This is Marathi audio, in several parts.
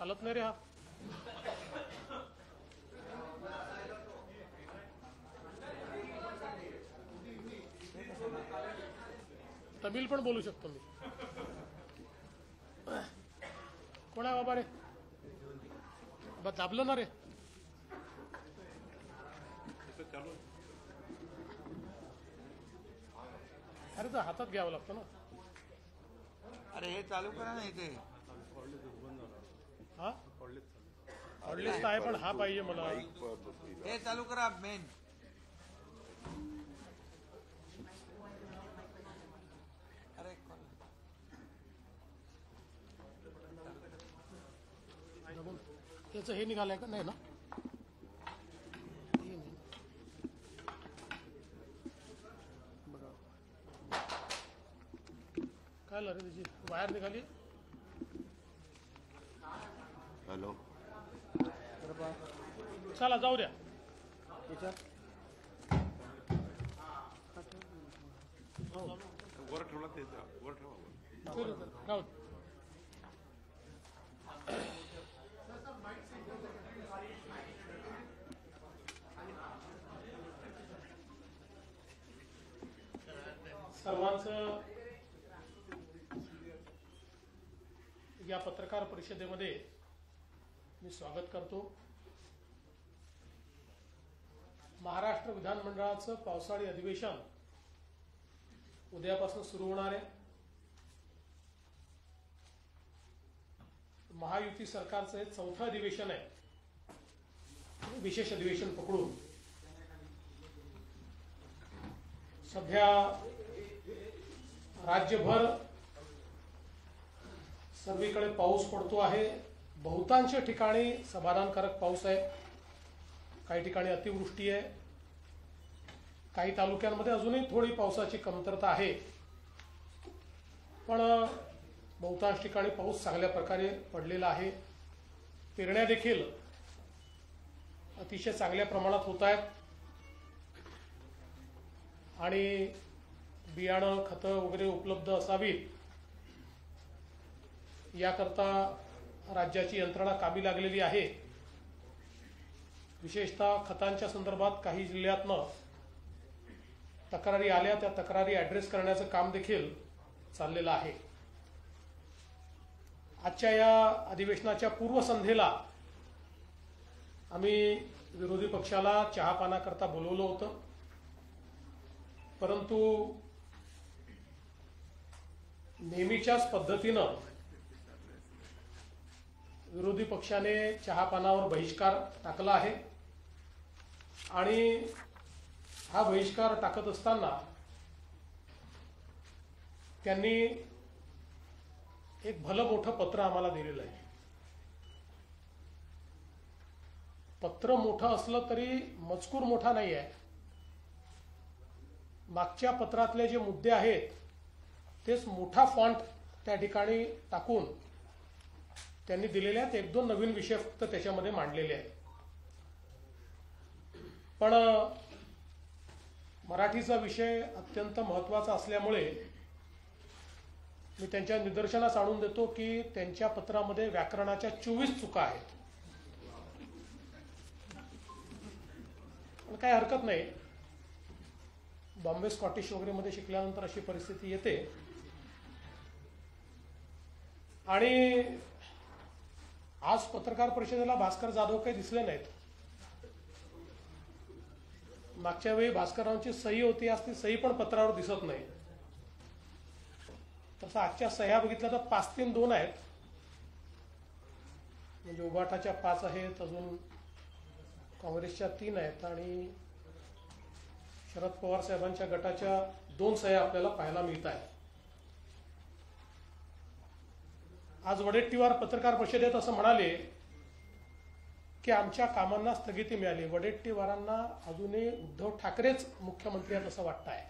चालत नाही रे हा. तमिळ पण बोलू शकतो मी. कोण आहे बाबा रे? बस दाबलं ना रे. अरे तर हातात घ्यावं लागतं ना. अरे हे चालू करा ना इथे. हा ऑर्डलेस आहे पण हा पाहिजे मला. हे चालू करा मेन. अरे त्याचं हे निघालंय का? नाही ना. बघा काय रे त्याची वायर निघाली. हॅलो चला जाऊ द्या. वर ठेवला ते वर ठेवा. राहू सर्वांचं या पत्रकार परिषदेमध्ये मी स्वागत करतो. महाराष्ट्र विधानमंडळाचं पावसाळी अधिवेशन उद्यापासून सुरू होणार आहे. महायुती सरकारचं हे चौथं अधिवेशन आहे. विशेष अधिवेशन पकडून सध्या राज्यभर सर्वीकडे पाऊस पडतो आहे. बहुतांश ठिकाणी समाधानकारक पाऊस आहे. काही ठिकाणी अतिवृष्टी आहे. काही तालुक्यांमध्ये अजूनही थोडी पावसाची कमतरता आहे. पण बहुतांश ठिकाणी पाऊस चांगल्या प्रकारे पडलेला आहे. पेरण्या देखील अतिशय चांगल्या प्रमाणात होत आहेत. आणि बियाणं खतं वगैरे उपलब्ध असावीत याकरता राज्याची यंत्रणा कामी लागलेली आहे. विशेषतः खतांच्या संदर्भात काही जिल्ह्यातनं तक्रारी आल्या. त्या तक्रारी ॲड्रेस करण्याचं काम देखील चाललेलं आहे. आजच्या या अधिवेशनाच्या पूर्वसंध्येला आम्ही विरोधी पक्षाला चहापानाकरता बोलवलं होतं. परंतु नेहमीच्याच पद्धतीनं विरोधी पक्षाने चहापानावर बहिष्कार टाकला आहे. आणि हा बहिष्कार टाकत असताना त्यांनी एक भलं मोठं पत्र आम्हाला दिलेलं आहे. पत्र मोठं असलं तरी मजकूर मोठा नाही आहे. मागच्या पत्रातले जे मुद्दे आहेत तेच मोठा फॉन्ट त्या ठिकाणी टाकून त्यांनी दिलेले आहेत. एक दोन नवीन विषय फक्त त्याच्यामध्ये मांडलेले आहेत. पण मराठीचा विषय अत्यंत महत्त्वाचा असल्यामुळे मी त्यांच्या निदर्शनास आणून देतो की त्यांच्या पत्रामध्ये व्याकरणाच्या 24 चुका आहेत. पण काही हरकत नाही. बॉम्बे स्कॉटिश वगैरे मध्ये शिकल्यानंतर अशी परिस्थिती येते. आणि आज पत्रकार परिषदेला भास्कर जाधव काही दिसले नाहीत. मागच्या वेळी भास्कररावांची सही होती. आज ती सही पण पत्रावर दिसत नाही. तसं आजच्या सह्या बघितल्या तर 5-3-2 आहेत. म्हणजे उभाटाच्या 5 आहेत, अजून काँग्रेसच्या 3 आहेत आणि शरद पवार साहेबांच्या गटाच्या 2 सह्या आपल्याला पाहायला मिळत आहेत. आज वडेट्टीवार पत्रकार परिषदेत असं म्हणाले की आमच्या कामांना स्थगिती मिळाली. वडेट्टीवारांना अजूनही उद्धव ठाकरेच मुख्यमंत्री आहेत असं वाटतं आहे.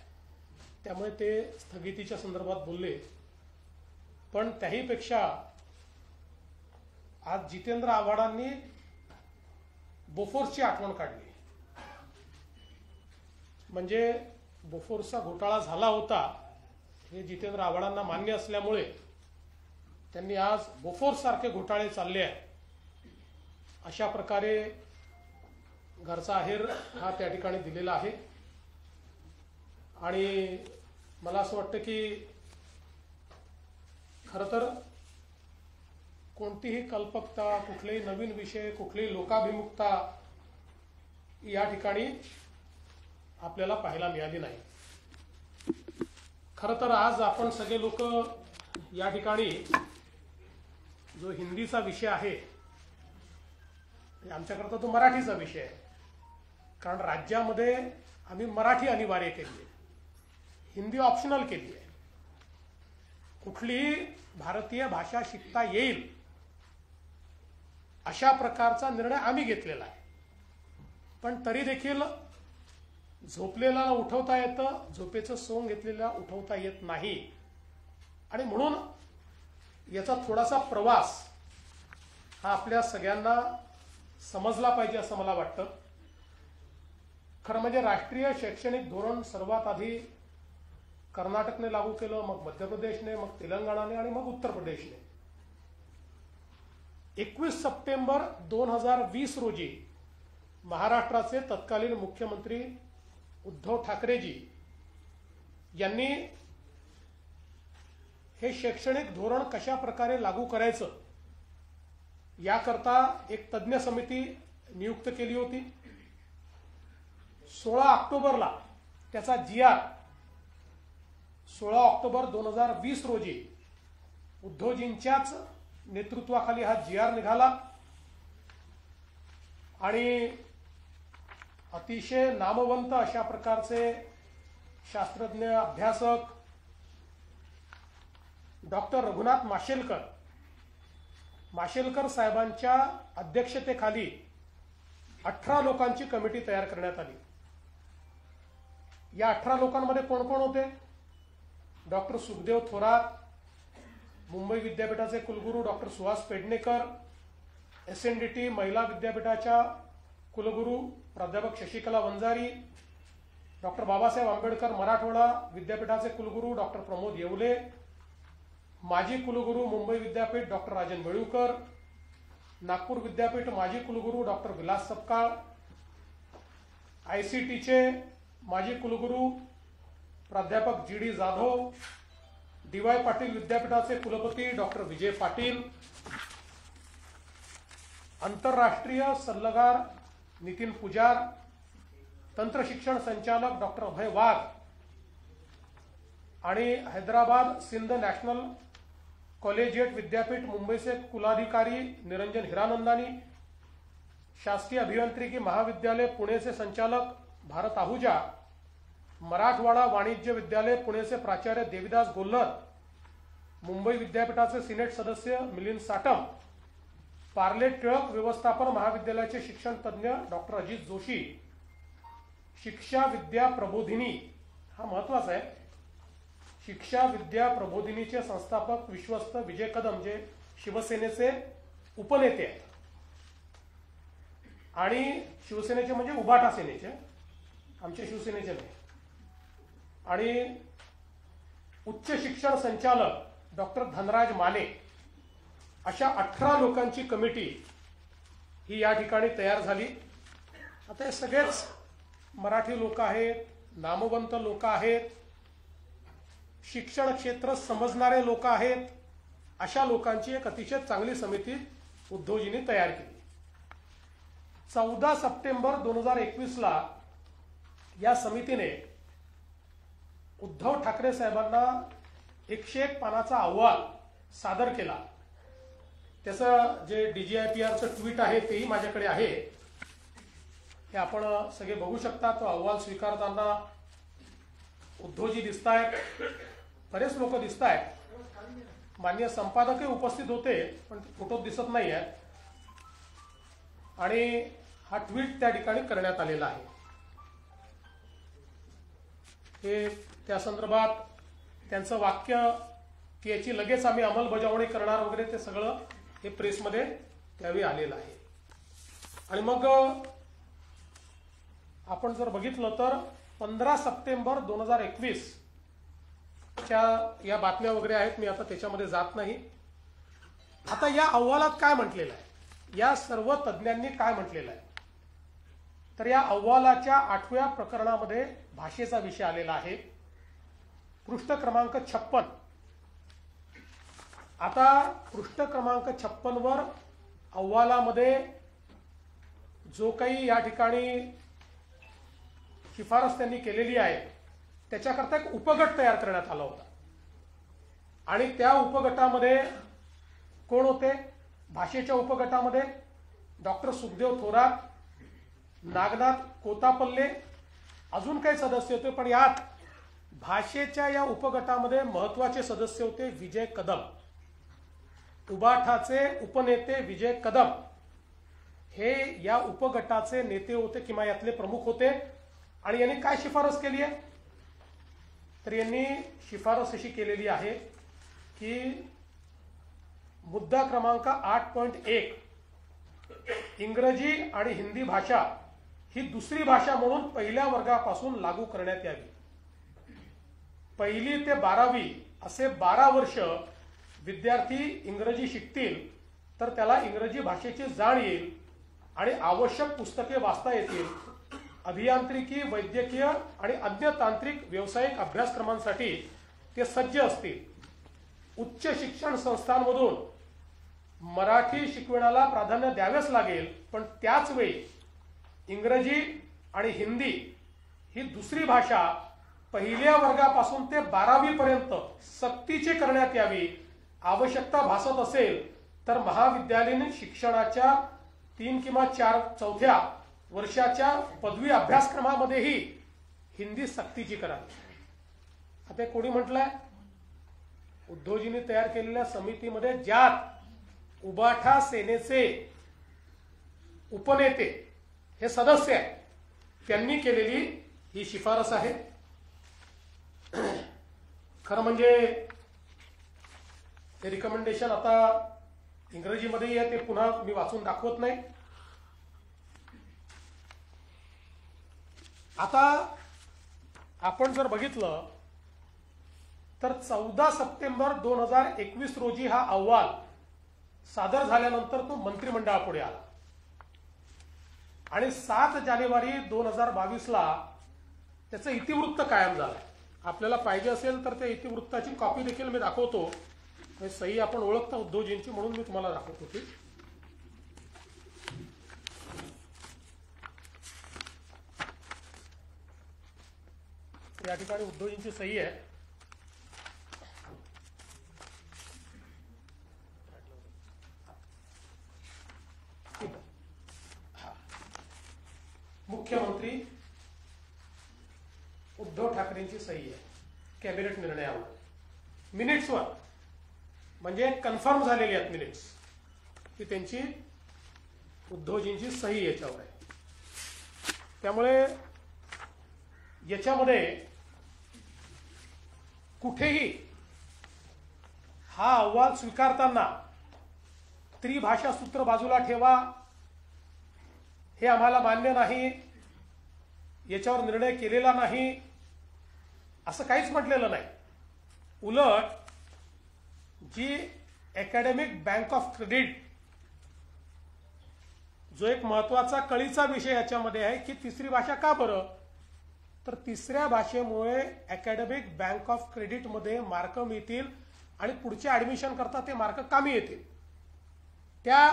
त्यामुळे ते स्थगितीच्या संदर्भात बोलले. पण त्याहीपेक्षा आज जितेंद्र आव्हाडांनी बोफोर्सची आठवण काढली. म्हणजे बोफोर्सचा घोटाळा झाला होता हे जितेंद्र आव्हाडांना मान्य असल्यामुळे त्यांनी आज बोफोर्स सारखे घोटाळे चालले आहेत अशा प्रकारे घरचा अहेर हा त्या ठिकाणी दिलेला आहे. आणि मला असं वाटतं की खरं तर कोणतीही कल्पकता, कुठलेही नवीन विषय, कुठलीही लोकाभिमुखता या ठिकाणी आपल्याला पाहायला मिळाली नाही. खरं तर आज आपण सगळे लोक या ठिकाणी जो हिंदीचा विषय आहे, आमच्याकरता तो मराठीचा विषय आहे. कारण राज्यामध्ये आम्ही मराठी अनिवार्य केली आहे, हिंदी ऑप्शनल केली आहे. कुठलीही भारतीय भाषा शिकता येईल अशा प्रकारचा निर्णय आम्ही घेतलेला आहे. पण तरी देखील झोपलेला उठवता येतं, झोपेचं सोंग घेतलेला उठवता येत नाही. आणि म्हणून याचा थोडासा प्रवास हा आपल्या सगळ्यांना समजला पाहिजे असं मला वाटतं. खरं म्हणजे राष्ट्रीय शैक्षणिक धोरण सर्वात आधी कर्नाटकने लागू केलं, मग मध्य प्रदेशने, मग तेलंगणाने आणि मग उत्तर प्रदेशने. 21 सप्टेंबर 2020 रोजी महाराष्ट्राचे तत्कालीन मुख्यमंत्री उद्धव ठाकरेजी यांनी हे शैक्षणिक धोरण कशा प्रकारे लागू करायचं याकरता एक तज्ञ समिती नियुक्त केली होती. 16 ऑक्टोबरला त्याचा GR 16 ऑक्टोबर 2020 रोजी उद्धवजींच्याच नेतृत्वाखाली हा GR निघाला. आणि अतिशय नामवंत अशा प्रकारचे शास्त्रज्ञ, अभ्यासक डॉक्टर रघुनाथ माशेलकर साहेबांच्या अध्यक्षतेखाली 18 लोकांची कमिटी तयार करण्यात आली. या 18 लोकांमध्ये कोण कोण होते? डॉक्टर सुखदेव थोरात, मुंबई विद्यापीठाचे कुलगुरू डॉक्टर सुहास पेडणेकर, SNDT महिला विद्यापीठाच्या कुलगुरू प्राध्यापक शशिकला वंजारी, डॉक्टर बाबासाहेब आंबेडकर मराठवाडा विद्यापीठाचे कुलगुरू डॉक्टर प्रमोद येवले, माजी कुलगुरू मुंबई विद्यापीठ डॉक्टर राजन वेळुकर, नागपूर विद्यापीठ माजी कुलगुरू डॉक्टर विलास सपकाळ, ICTचे माजी कुलगुरू प्राध्यापक GD जाधव, DY पाटील विद्यापीठाचे कुलपती डॉक्टर विजय पाटील, आंतरराष्ट्रीय सल्लागार नितीन पुजार, तंत्र शिक्षण संचालक डॉक्टर अभय वाघ आणि हैदराबाद सिंध नॅशनल कॉलेजिएट विद्यापीठ मुंबईचे कुलाधिकारी निरंजन हिरानंदानी, शासकीय अभियांत्रिकी महाविद्यालय पुणेचे संचालक भारत आहुजा, मराठवाडा वाणिज्य विद्यालय पुणेचे प्राचार्य देविदास गोल्हर, मुंबई विद्यापीठाचे सिनेट सदस्य मिलिंद साटम, पार्ले टिळक व्यवस्थापन महाविद्यालयाचे शिक्षण तज्ञ डॉक्टर अजित जोशी, शिक्षा विद्या प्रबोधिनी हा महत्वाचा आहे, शिक्षा विद्या प्रबोधिनीचे संस्थापक विश्वस्त विजय कदम जे शिवसेनेचे उपनेते आहेत आणि शिवसेनेचे म्हणजे उभाटा सेनेचे, आमच्या शिवसेनेचे नाही. आणि उच्च शिक्षण संचालक डॉक्टर धनराज माने अशा 18 लोकांची कमिटी ही या ठिकाणी तयार झाली. आता हे सगळेच मराठी लोक आहेत, नामवंत लोक आहेत, शिक्षण क्षेत्र समजणारे लोक आहेत. अशा लोकांची एक अतिशय चांगली समिती उद्धवजींनी तयार केली. 14 सप्टेंबर 2021ला या समितीने उद्धव ठाकरे साहेबांना 101 पानाचा अहवाल सादर केला. त्याचं जे DGIPRचं ट्विट आहे तेही माझ्याकडे आहे, हे आपण सगळे बघू शकता. तो अहवाल स्वीकारताना उद्धवजी दिसत आहेत, बरेच लोक दिसत आहेत, माननीय संपादकही उपस्थित होते पण फोटोत दिसत नाही आहेत. आणि हा ट्विट त्या ठिकाणी करण्यात आलेला आहे. हे त्या संदर्भात त्यांचं वाक्य की याची लगेच आम्ही अंमलबजावणी करणार वगैरे ते सगळं हे प्रेसमध्ये त्यावेळी आलेलं आहे. आणि मग आपण जर बघितलं तर 15 सप्टेंबर 2021 च्या या बातम्या वगैरे आहेत, मी आता त्याच्यामध्ये जात नाही. आता या अहवालात काय म्हटलेलं आहे? या सर्व तज्ज्ञांनी काय म्हटलेलं आहे, तर या अहवालाच्या 8व्या प्रकरणामध्ये भाषेचा विषय आलेला आहे. पृष्ठ क्रमांक 56. आता पृष्ठ क्रमांक 56 वर अहवालामध्ये जो काही या ठिकाणी शिफारस त्यांनी केलेली आहे त्याच्याकरता एक उपगट तयार करण्यात आला होता. आणि त्या उपगटामध्ये कोण होते? भाषेच्या उपगटामध्ये डॉक्टर सुखदेव थोरात, नागनाथ कोतापल्ले, अजून काही सदस्य होते. पण यात भाषेच्या या उपगटामध्ये महत्वाचे सदस्य होते विजय कदम, उबाठाचे उपनेते विजय कदम हे या उपगटाचे नेते होते किंवा यातले प्रमुख होते. आणि यांनी काय शिफारस केली आहे, तर यांनी शिफारस अशी केलेली आहे की मुद्दा क्रमांक 8.1 इंग्रजी आणि हिंदी भाषा ही दुसरी भाषा म्हणून पहिल्या वर्गापासून लागू करण्यात यावी. 1ली ते 12वी असे 12 वर्ष विद्यार्थी इंग्रजी शिकतील तर त्याला इंग्रजी भाषेची जाण येईल आणि आवश्यक पुस्तके वाचता येतील. अभियांत्रिकी, वैद्यकीय आणि अन्य तांत्रिक व्यावसायिक अभ्यासक्रमांसाठी ते सज्ज असतील. उच्च शिक्षण संस्थांमधून मराठी शिकवण्याला प्राधान्य द्यावेच लागेल, पण त्याच वेळी इंग्रजी आणि हिंदी ही दुसरी भाषा पहिल्या वर्गापासून ते 12वी पर्यंत सक्तीची करण्यात यावी. आवश्यकता भासत असेल तर महाविद्यालयीन शिक्षणाच्या 3 किंवा 4 चौथ्या वर्षाच्या पदवी अभ्यासक्रमामध्येही हिंदी सक्तीची करावी. आता कोणी म्हटलंय? उद्धवजींनी तयार केलेल्या समितीमध्ये ज्यात उबाठा सेनेचे उपनेते हे सदस्य आहेत त्यांनी केलेली ही शिफारस आहे. खरं म्हणजे हे रिकमेंडेशन आता इंग्रजीमध्येही आहे, ते पुन्हा मी वाचून दाखवत नाही. आता आपण जर बघितलं तर 14 सप्टेंबर 2021 रोजी हा अहवाल सादर झाल्यानंतर तो मंत्रिमंडळापुढे आला आणि 7 जानेवारी 2022ला त्याचं इतिवृत्त कायम झालं. आपल्याला पाहिजे असेल तर त्या इतिवृत्ताची कॉपी देखील मी दाखवतो. सही आपण ओळखता उद्धवजींची म्हणून मी तुम्हाला दाखवत होती. या ठिकाणी उद्धवजींची सही आहे. मुख्यमंत्री उद्धव ठाकरेंची सही आहे कॅबिनेट निर्णयावर. मिनिट्सवर म्हणजे कन्फर्म झालेली आहेत मिनिट्स की त्यांची उद्धवजींची सही याच्यावर आहे. त्यामुळे याच्यामध्ये कुठेही हा अहवाल स्वीकारताना त्रिभाषा सूत्र बाजूला ठेवा, हे आम्हाला मान्य नाही, याच्यावर निर्णय केलेला नाही, असं काहीच म्हटलेलं नाही. उलट जी अकॅडमिक बँक ऑफ क्रेडिट जो एक महत्वाचा कळीचा विषय याच्यामध्ये आहे की तिसरी भाषा का बरं, तर तिसऱ्या भाषेमुळे अकॅडमिक बँक ऑफ क्रेडिटमध्ये मार्क मिळतील आणि पुढच्या ऍडमिशन करता ते मार्क कामी येतील. त्या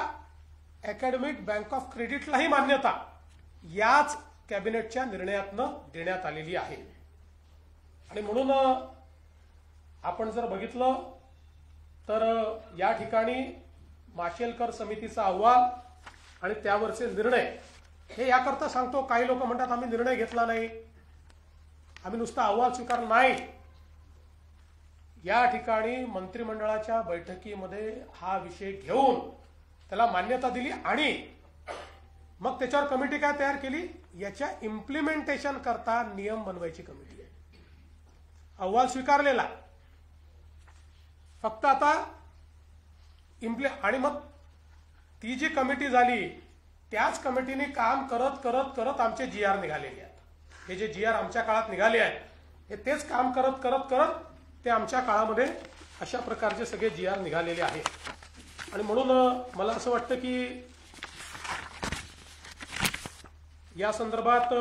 अकॅडमिक बँक ऑफ क्रेडिटलाही मान्यता याच कॅबिनेटच्या निर्णयातनं देण्यात आलेली आहे. आणि म्हणून आपण जर बघितलं तर या ठिकाणी माशेलकर समितीचा अहवाल आणि त्यावरचे निर्णय हे याकरता सांगतो. काही लोक म्हणतात आम्ही निर्णय घेतला नाही, आम्ही नुसता अहवाल स्वीकार नाही. या ठिकाणी मंत्रिमंडळाच्या बैठकीमध्ये हा विषय घेऊन त्याला मान्यता दिली आणि मग त्याच्यावर कमिटी काय तयार केली, याच्या इम्प्लिमेंटेशन करता नियम बनवायची कमिटी आहे. अहवाल स्वीकारलेला फक्त आता आणि मग ती जी कमिटी झाली त्याच कमिटीने काम करत करत करत आमचे GR निघालेले आहेत. हे जे GR आमच्या काळात निघाले आहेत हे तेच काम करत करत करत ते आमच्या काळामध्ये अशा प्रकारचे सगळे GR निघालेले आहेत. आणि म्हणून मला असं वाटतं की या संदर्भात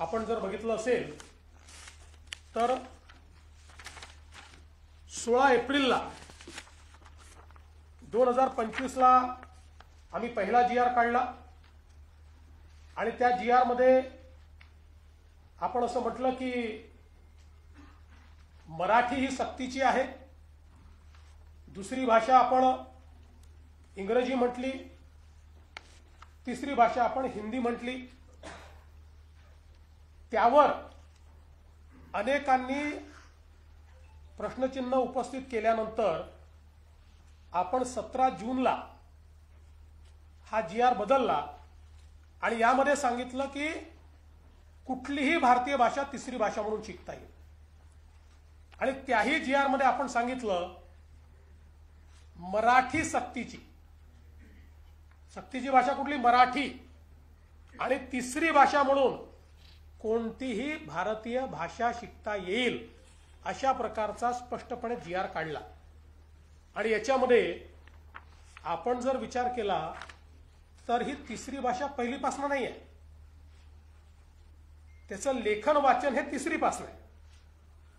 आपण जर बघितलं असेल तर 16 एप्रिलला 2025ला आम्ही पहिला GR काढला आणि त्या GR मध्ये आपण असं म्हटलं की मराठी ही सक्तीची आहे, दुसरी भाषा आपण इंग्रजी म्हटली, तिसरी भाषा आपण हिंदी म्हटली. त्यावर अनेकांनी प्रश्नचिन्ह उपस्थित केल्यानंतर आपण 17 जूनला हा GR बदलला आणि यामध्ये सांगितलं की कुठलीही भारतीय भाषा तिसरी भाषा म्हणून शिकता येईल. आणि त्याही GR मध्ये आपण सांगितलं मराठी सक्तीची भाषा कुठली, मराठी, आणि तिसरी भाषा म्हणून कोणतीही भारतीय भाषा शिकता येईल अशा प्रकारचा स्पष्टपणे GR काढला. आणि याच्यामध्ये आपण जर विचार केला तर ही तिसरी भाषा पहिलीपासून नाही आहे, त्याचं लेखन वाचन हे तिसरीपासून आहे.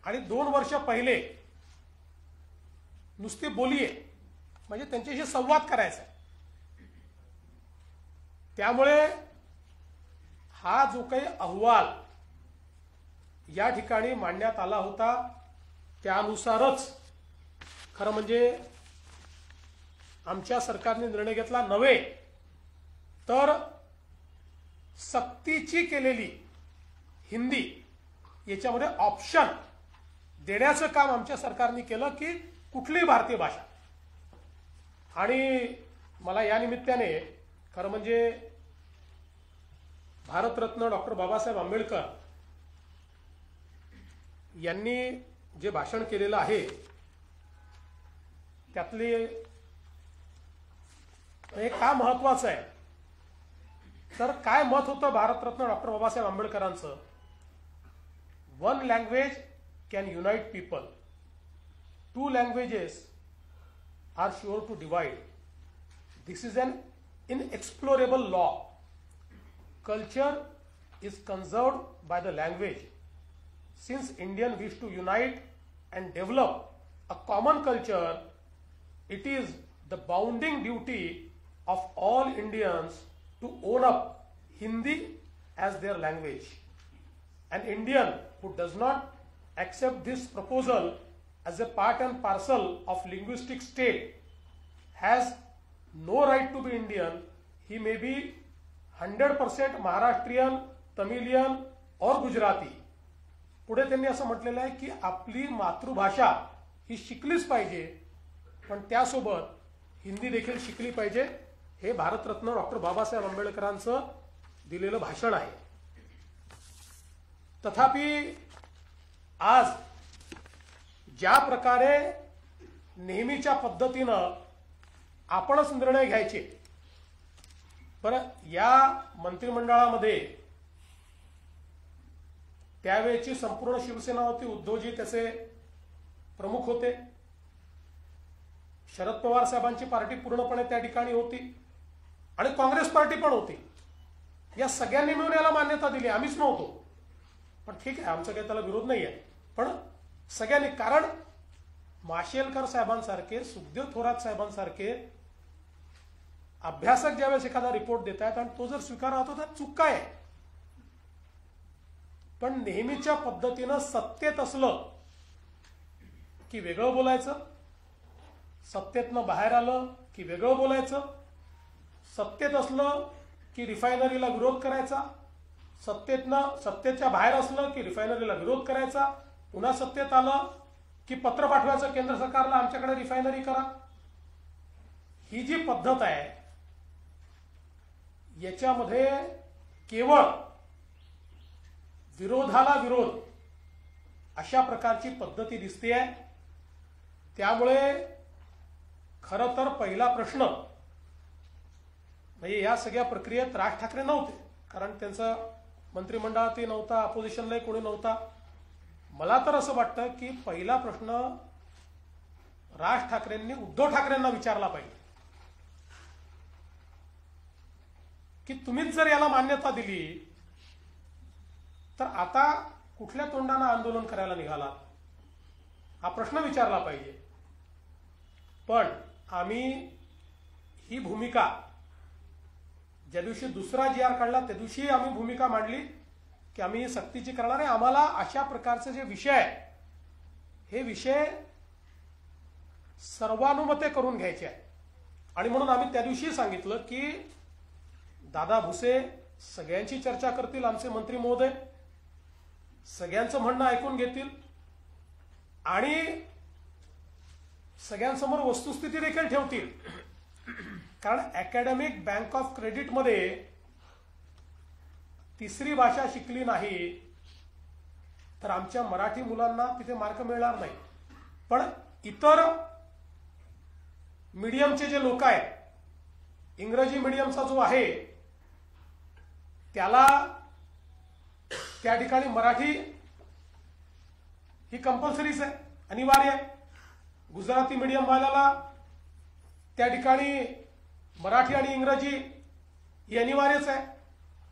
आणि 2 वर्ष पहिले नुसती बोली आहे, म्हणजे त्यांच्याशी संवाद करायचा आहे. त्यामुळे हा जो काही अहवाल या ठिकाणी मांडण्यात आला होता त्यानुसारच खरं म्हणजे आमच्या सरकारने निर्णय घेतला नव्हे तर सक्तीची केलेली हिंदी याच्यामध्ये ऑप्शन देण्याचं काम आमच्या सरकारने केलं की कुठलीही भारतीय भाषा. आणि मला या निमित्ताने खरं म्हणजे भारतरत्न डॉक्टर बाबासाहेब आंबेडकर यांनी जे भाषण केलेलं आहे त्यातले हे का महत्वाचं आहे तर काय मत होतं भारतरत्न डॉक्टर बाबासाहेब आंबेडकरांचं, one language can unite people, 2 languages are sure to divide, this is an inexorable law, culture is conserved by the language. Since Indians wish to unite and develop a common culture, it is the bounden duty of all Indians to own up Hindi as their language. An Indian who does not accept this proposal as a part and parcel of linguistic state has no right to be Indian. He may be 100% Maharashtrian, Tamilian और गुजराती. पुढे त्यांनी असं म्हटलेलं आहे की आपली मातृभाषा ही शिकलीच पाहिजे पण त्यासोबत हिंदी देखील शिकली पाहिजे. हे भारतरत्न डॉक्टर बाबासाहेब आंबेडकरांचं दिलेलं भाषण आहे. तथापि आज ज्या प्रकारे नेहमीच्या पद्धतीनं आपणच निर्णय घ्यायचे, बरं या मंत्रिमंडळामध्ये त्यावेळेची संपूर्ण शिवसेना होती, उद्धवजी त्याचे प्रमुख होते, शरद पवार साहेबांची पार्टी पूर्णपणे त्या ठिकाणी होती आणि काँग्रेस पार्टी पण होती. या सगळ्यांनी मिळून याला मान्यता दिली, आम्हीच नव्हतो. पण ठीक आहे, आमचा काही त्याला विरोध नाही आहे. पण सगळ्यांनी, कारण माशेलकर साहेबांसारखे, सुखदेव थोरात साहेबांसारखे अभ्यासक ज्यावेळेस एखादा रिपोर्ट देत आहेत आणि तो जर स्वीकारला होता तर चूक काय आहे. पण नेहमीच्या पद्धतीनं सत्तेत असलं की वेगळं बोलायचं, सत्तेतनं बाहेर आलं की वेगळं बोलायचं, सत्तेत असलं की रिफायनरीला विरोध करायचा, सत्तेच्या बाहेर असलं की रिफायनरीला विरोध करायचा, पुन्हा सत्तेत आलं की पत्र पाठवायचं केंद्र सरकारला आमच्याकडे रिफायनरी करा. ही जी पद्धत आहे याच्यामध्ये केवळ विरोधाला विरोध अशा प्रकारची पद्धती दिसते. त्यामुळे खरं तर पहिला प्रश्न म्हणजे या सगळ्या प्रक्रियेत राज ठाकरे नव्हते, कारण त्यांचं मंत्रिमंडळातही नव्हता, अपोजिशनलाही कोणी नव्हता. मला तर असं वाटतं की पहिला प्रश्न राज ठाकरेंनी उद्धव ठाकरेंना विचारला पाहिजे की तुम्हीच जर याला मान्यता दिली तर आता कुठल्या तोंडानं आंदोलन करायला निघालात, हा प्रश्न विचारला पाहिजे. पण आम्ही ही भूमिका ज्या दिवशी दुसरा जी आर काढला त्या दिवशी आम्ही भूमिका मांडली की आम्ही सक्तीची करणार आहे. आम्हाला अशा प्रकारचे जे विषय आहे हे विषय सर्वानुमते करून घ्यायचे आहे. आणि म्हणून आम्ही त्या दिवशी सांगितलं की दादा भुसे सगळ्यांची चर्चा करतील, आमचे मंत्री महोदय सगळ्यांचं म्हणणं ऐकून घेतील आणि सगळ्यांसमोर वस्तुस्थिती देखील ठेवतील. कारण अकॅडमिक बँक ऑफ क्रेडिटमध्ये तिसरी भाषा शिकली नाही तर आमच्या मराठी मुलांना तिथे मार्क मिळणार नाही. पण इतर मीडियमचे जे लोक आहेत, इंग्रजी मीडियमचा जो आहे त्याला त्या ठिकाणी मराठी ही कंपल्सरीच आहे, अनिवार्य आहे. गुजराती मीडियम वाल्याला त्या ठिकाणी मराठी आणि इंग्रजी ही अनिवार्यच आहे.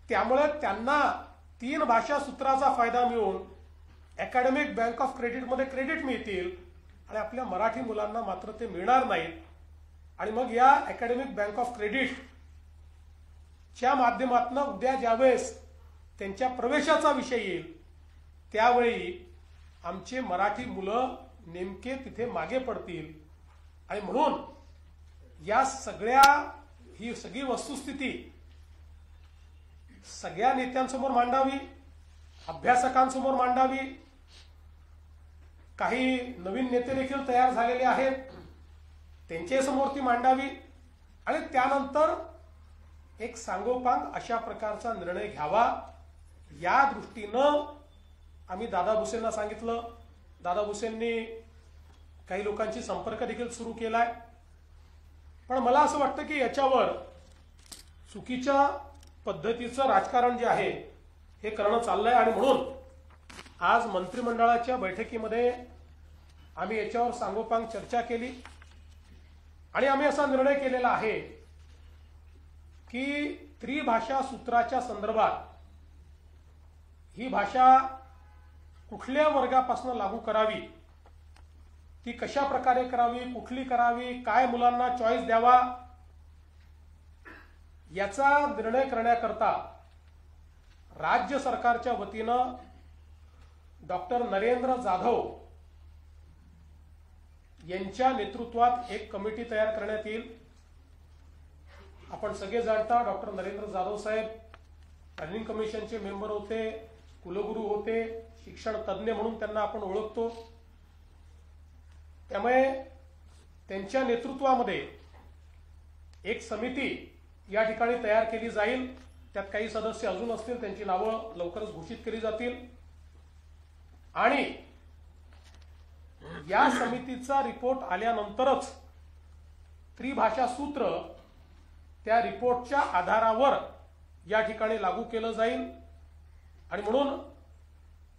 त्यामुळे त्यांना 3 भाषा सूत्राचा फायदा मिळून अकॅडमिक बँक ऑफ क्रेडिटमध्ये क्रेडिट मिळतील आणि आपल्या मराठी मुलांना मात्र ते मिळणार नाहीत. आणि मग या अकॅडमिक बँक ऑफ क्रेडिटच्या माध्यमातून उद्या ज्यावेळेस त्यांच्या प्रवेशाचा विषय येईल त्यावेळी आमचे मराठी मुलं नेमके तिथे मागे पडतील. आणि म्हणून या ही सगळी वस्तुस्थिती सगळ्या नेत्यांसमोर मांडावी, अभ्यासकांसमोर मांडावी. काही नवीन नेते देखील तयार झालेले आहेत, त्यांच्या समोर ती मांडावी आणि त्यानंतर एक सांगोपांग अशा प्रकारचा निर्णय घ्यावा. या दृष्टीनं आम्ही दादा भुसेंना सांगितलं. दादा भुसेंनी काही लोकांशी संपर्क देखील सुरू केलाय. पण मला असं वाटतं की याच्यावर चुकीच्या पद्धतीचं राजकारण जे आहे हे करणं चाललंय. आणि म्हणून आज मंत्रिमंडळाच्या बैठकीमध्ये आम्ही याच्यावर सांगोपांग चर्चा केली आणि आम्ही असा निर्णय केलेला आहे की त्रिभाषा सूत्राच्या संदर्भात ही भाषा कुठल्या वर्गापासून लागू करावी, ती कशा प्रकारे करावी, कुठली करावी, काय मुलांना चॉईस द्यावा, याचा निर्णय करण्याकरता राज्य सरकारच्या वतीनं डॉक्टर नरेंद्र जाधव यांच्या नेतृत्वात एक कमिटी तयार करण्यात येईल. आपण सगळे जाणता डॉक्टर नरेंद्र जाधव साहेब प्लॅनिंग कमिशनचे मेंबर होते, कुलगुरू होते, शिक्षण तज्ज्ञ म्हणून त्यांना आपण ओळखतो. त्यामुळे त्यांच्या नेतृत्वामध्ये एक समिती या ठिकाणी तयार केली जाईल. त्यात काही सदस्य अजून असतील, त्यांची नावं लवकरच घोषित केली जातील. आणि या समितीचा रिपोर्ट आल्यानंतरच त्रिभाषा सूत्र त्या रिपोर्टच्या आधारावर या ठिकाणी लागू केलं जाईल. आणि म्हणून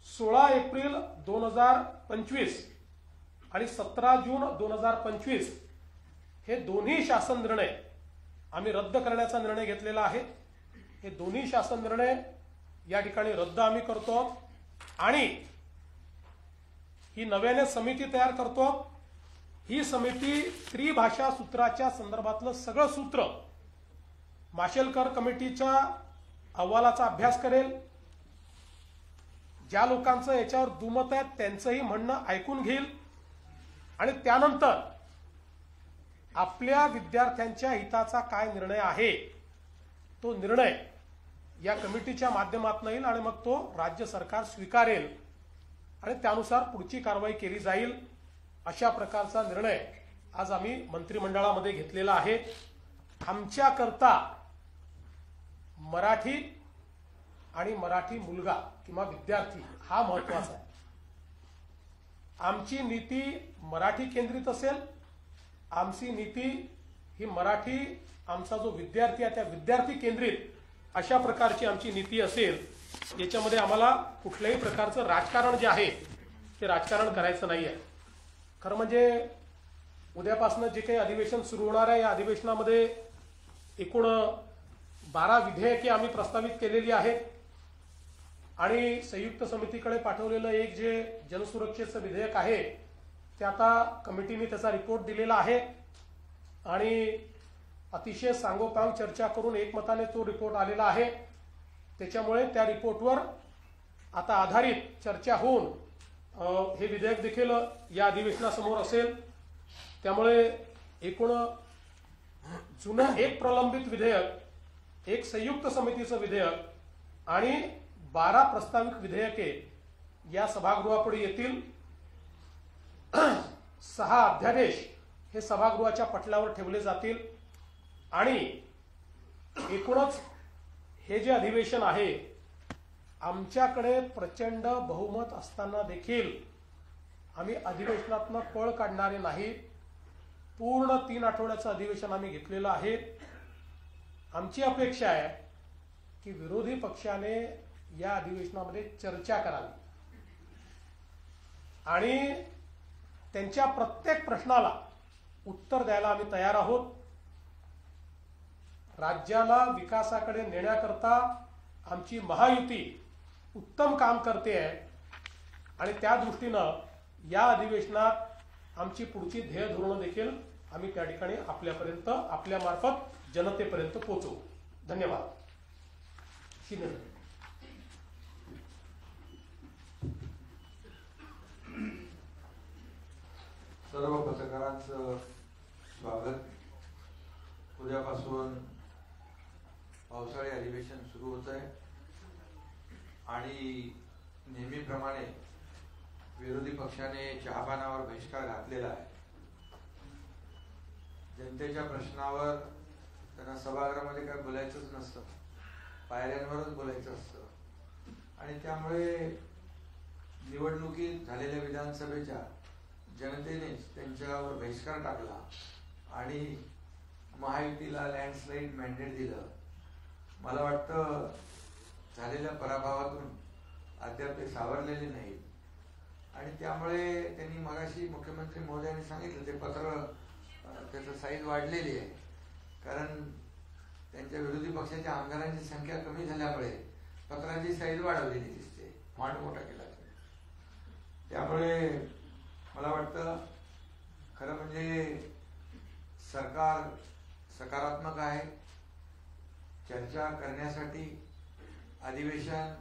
16 एप्रिल 2025 आणि 17 जून 2025 हे दोन्ही शासन निर्णय आम्ही रद्द करण्याचा निर्णय घेतलेला आहे. हे दोन्ही शासन निर्णय या ठिकाणी रद्द आम्ही करतो आणि ही नव्याने समिती तयार करतो. ही समिती त्रिभाषा सूत्राच्या संदर्भातलं सगळं सूत्र माशेलकर कमिटीच्या अहवालाचा अभ्यास करेल. ज्या लोकांचं याच्यावर दुमत आहे त्यांचंही म्हणणं ऐकून घेईल आणि त्यानंतर आपल्या विद्यार्थ्यांच्या हिताचा काय निर्णय आहे तो निर्णय या कमिटीच्या माध्यमातून येईल आणि मग तो राज्य सरकार स्वीकारेल आणि त्यानुसार पुढची कारवाई केली जाईल. अशा प्रकारचा निर्णय आज आम्ही मंत्रिमंडळामध्ये घेतलेला आहे. आमच्याकरता मराठी आणि मराठी मुलगा किंवा विद्यार्थी हा महत्वाचा आहे. आमची नीती मराठी केंद्रित असेल. आमची नीती ही मराठी, आमचा जो विद्यार्थी आहे त्या विद्यार्थी केंद्रित अशा प्रकारची आमची नीती असेल. याच्यामध्ये आम्हाला कुठल्याही प्रकारचं राजकारण जे आहे ते राजकारण करायचं नाही आहे. खरं म्हणजे उद्यापासून जे काही अधिवेशन सुरू होणार आहे या अधिवेशनामध्ये एकूण 12 विधेयके आम्ही प्रस्तावित केलेली आहेत आणि संयुक्त समितीकडे पाठवलेलं एक जे जनसुरक्षेचं विधेयक आहे ते आता कमिटीने त्याचा रिपोर्ट दिलेला आहे आणि अतिशय सांगोपांग चर्चा करून एकमताने तो रिपोर्ट आलेला आहे. त्याच्यामुळे त्या रिपोर्टवर आता आधारित चर्चा होऊन हे विधेयक देखील या अधिवेशनासमोर असेल. त्यामुळे एकूण जुनं एक प्रलंबित विधेयक, एक संयुक्त समितीचं विधेयक आणि 12 प्रस्तावित विधेयके या सभागृहापुढे येतील. 6 अध्यादेश हे सभागृहाच्या पटलावर ठेवले जातील आणि एकूणच हे जे अधिवेशन आहे आमच्याकडे प्रचंड बहुमत असताना देखील आम्ही अधिवेशनातनं पळ काढणारे नाही. पूर्ण 3 आठवड्याचं अधिवेशन आम्ही घेतलेलं आहे. आमची अपेक्षा आहे की विरोधी पक्षाने या अधिवेशनामध्ये चर्चा करावी आणि त्यांच्या प्रत्येक प्रश्नाला उत्तर द्यायला आम्ही तयार आहोत. राज्याला विकासाकडे नेण्याकरता आमची महायुती उत्तम काम करते आहे आणि त्या दृष्टीनं या अधिवेशनात आमची पुढची ध्येय धोरणं देखील आम्ही त्या ठिकाणी आपल्यापर्यंत, आपल्या मार्फत जनतेपर्यंत पोहोचवू. धन्यवाद. सर्व पत्रकारांचं स्वागत. उद्यापासून पावसाळी अधिवेशन सुरू होत आहे आणि नेहमीप्रमाणे विरोधी पक्षाने चहापानावर बहिष्कार घातलेला आहे. जनतेच्या प्रश्नावर त्यांना सभागृहामध्ये काय बोलायचंच नसतं, पायऱ्यांवरच बोलायचं असतं आणि त्यामुळे निवडणुकीत झालेल्या विधानसभेच्या जनतेनेच त्यांच्यावर बहिष्कार टाकला आणि महायुतीला लँडस्लाईड मॅन्डेट दिलं. मला वाटतं झालेल्या पराभवातून अद्याप ते सावरलेले नाहीत आणि त्यामुळे त्यांनी मगाशी मुख्यमंत्री महोदयांनी सांगितलं ते पत्र त्याचं साईज वाढलेली आहे कारण त्यांच्या विरोधी पक्षाच्या आमदारांची संख्या कमी झाल्यामुळे पत्रांची साईज वाढवलेली दिसते, फॉन्ट मोठा केला. त्यामुळे मला वाटतं खरं म्हणजे सरकार सकारात्मक आहे. चर्चा करण्यासाठी अधिवेशन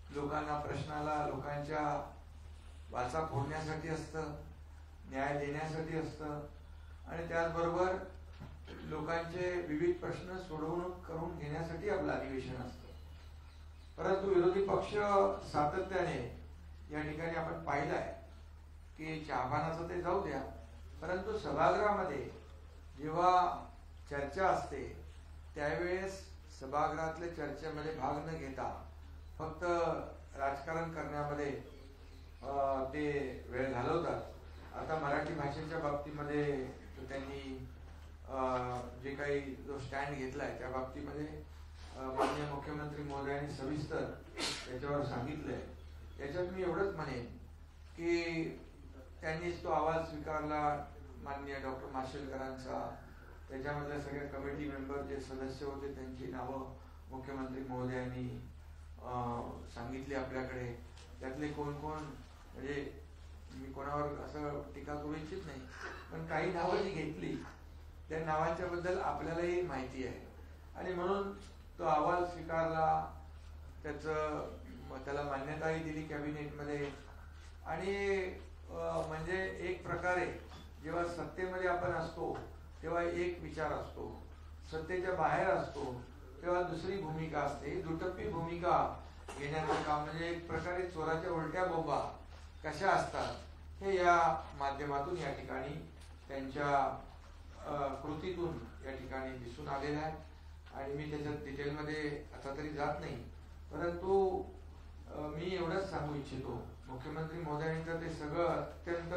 लोकांना प्रश्नाला लोकांच्या वाचा फोडण्यासाठी असतं, न्याय देण्यासाठी असतं आणि त्याचबरोबर लोकांचे विविध प्रश्न सोडवणूक करून घेण्यासाठी आपलं अधिवेशन असतं. परंतु विरोधी पक्ष सातत्याने या ठिकाणी आपण पाहिलं आहे की चहापानाचं ते जाऊ द्या, परंतु सभागृहामध्ये जेव्हा चर्चा असते त्यावेळेस सभागृहातल्या चर्चेमध्ये भाग न घेता फक्त राजकारण करण्यामध्ये ते वेळ घालवतात. आता मराठी भाषेच्या बाबतीमध्ये त्यांनी जे काही जो स्टँड घेतलाय त्या बाबतीमध्ये माननीय मुख्यमंत्री महोदयांनी सविस्तर त्याच्यावर सांगितलंय. याच्यात मी एवढंच म्हणेन की त्यांनीच तो अहवाल स्वीकारला माननीय डॉक्टर माशेलकरांचा. त्याच्यामधल्या सगळ्या कमिटी मेंबर जे सदस्य होते त्यांची नावं मुख्यमंत्री महोदयांनी सांगितली आपल्याकडे. त्यातले कोण कोण म्हणजे मी कोणावर असं टीका करू इच्छित नाही, पण काही नावं जी घेतली त्या नावांच्या बद्दल आपल्यालाही माहिती आहे आणि म्हणून तो अहवाल स्वीकारला, त्याला मान्यताही दिली कॅबिनेटमध्ये आणि म्हणजे एक प्रकारे जेव्हा सत्तेमध्ये आपण असतो तेव्हा एक विचार असतो, सत्तेच्या बाहेर असतो तेव्हा दुसरी भूमिका असते. दुटप्पी भूमिका घेण्याचं काम म्हणजे एक प्रकारे चोराच्या उलट्या बोंबा कशा असतात हे या माध्यमातून या ठिकाणी त्यांच्या कृतीतून या ठिकाणी दिसून आलेलं आहे आणि मी त्याच्यात डिटेलमध्ये आता तरी जात नाही. परंतु मी एवढंच सांगू इच्छितो, मुख्यमंत्री महोदयांनी तर ते सगळं अत्यंत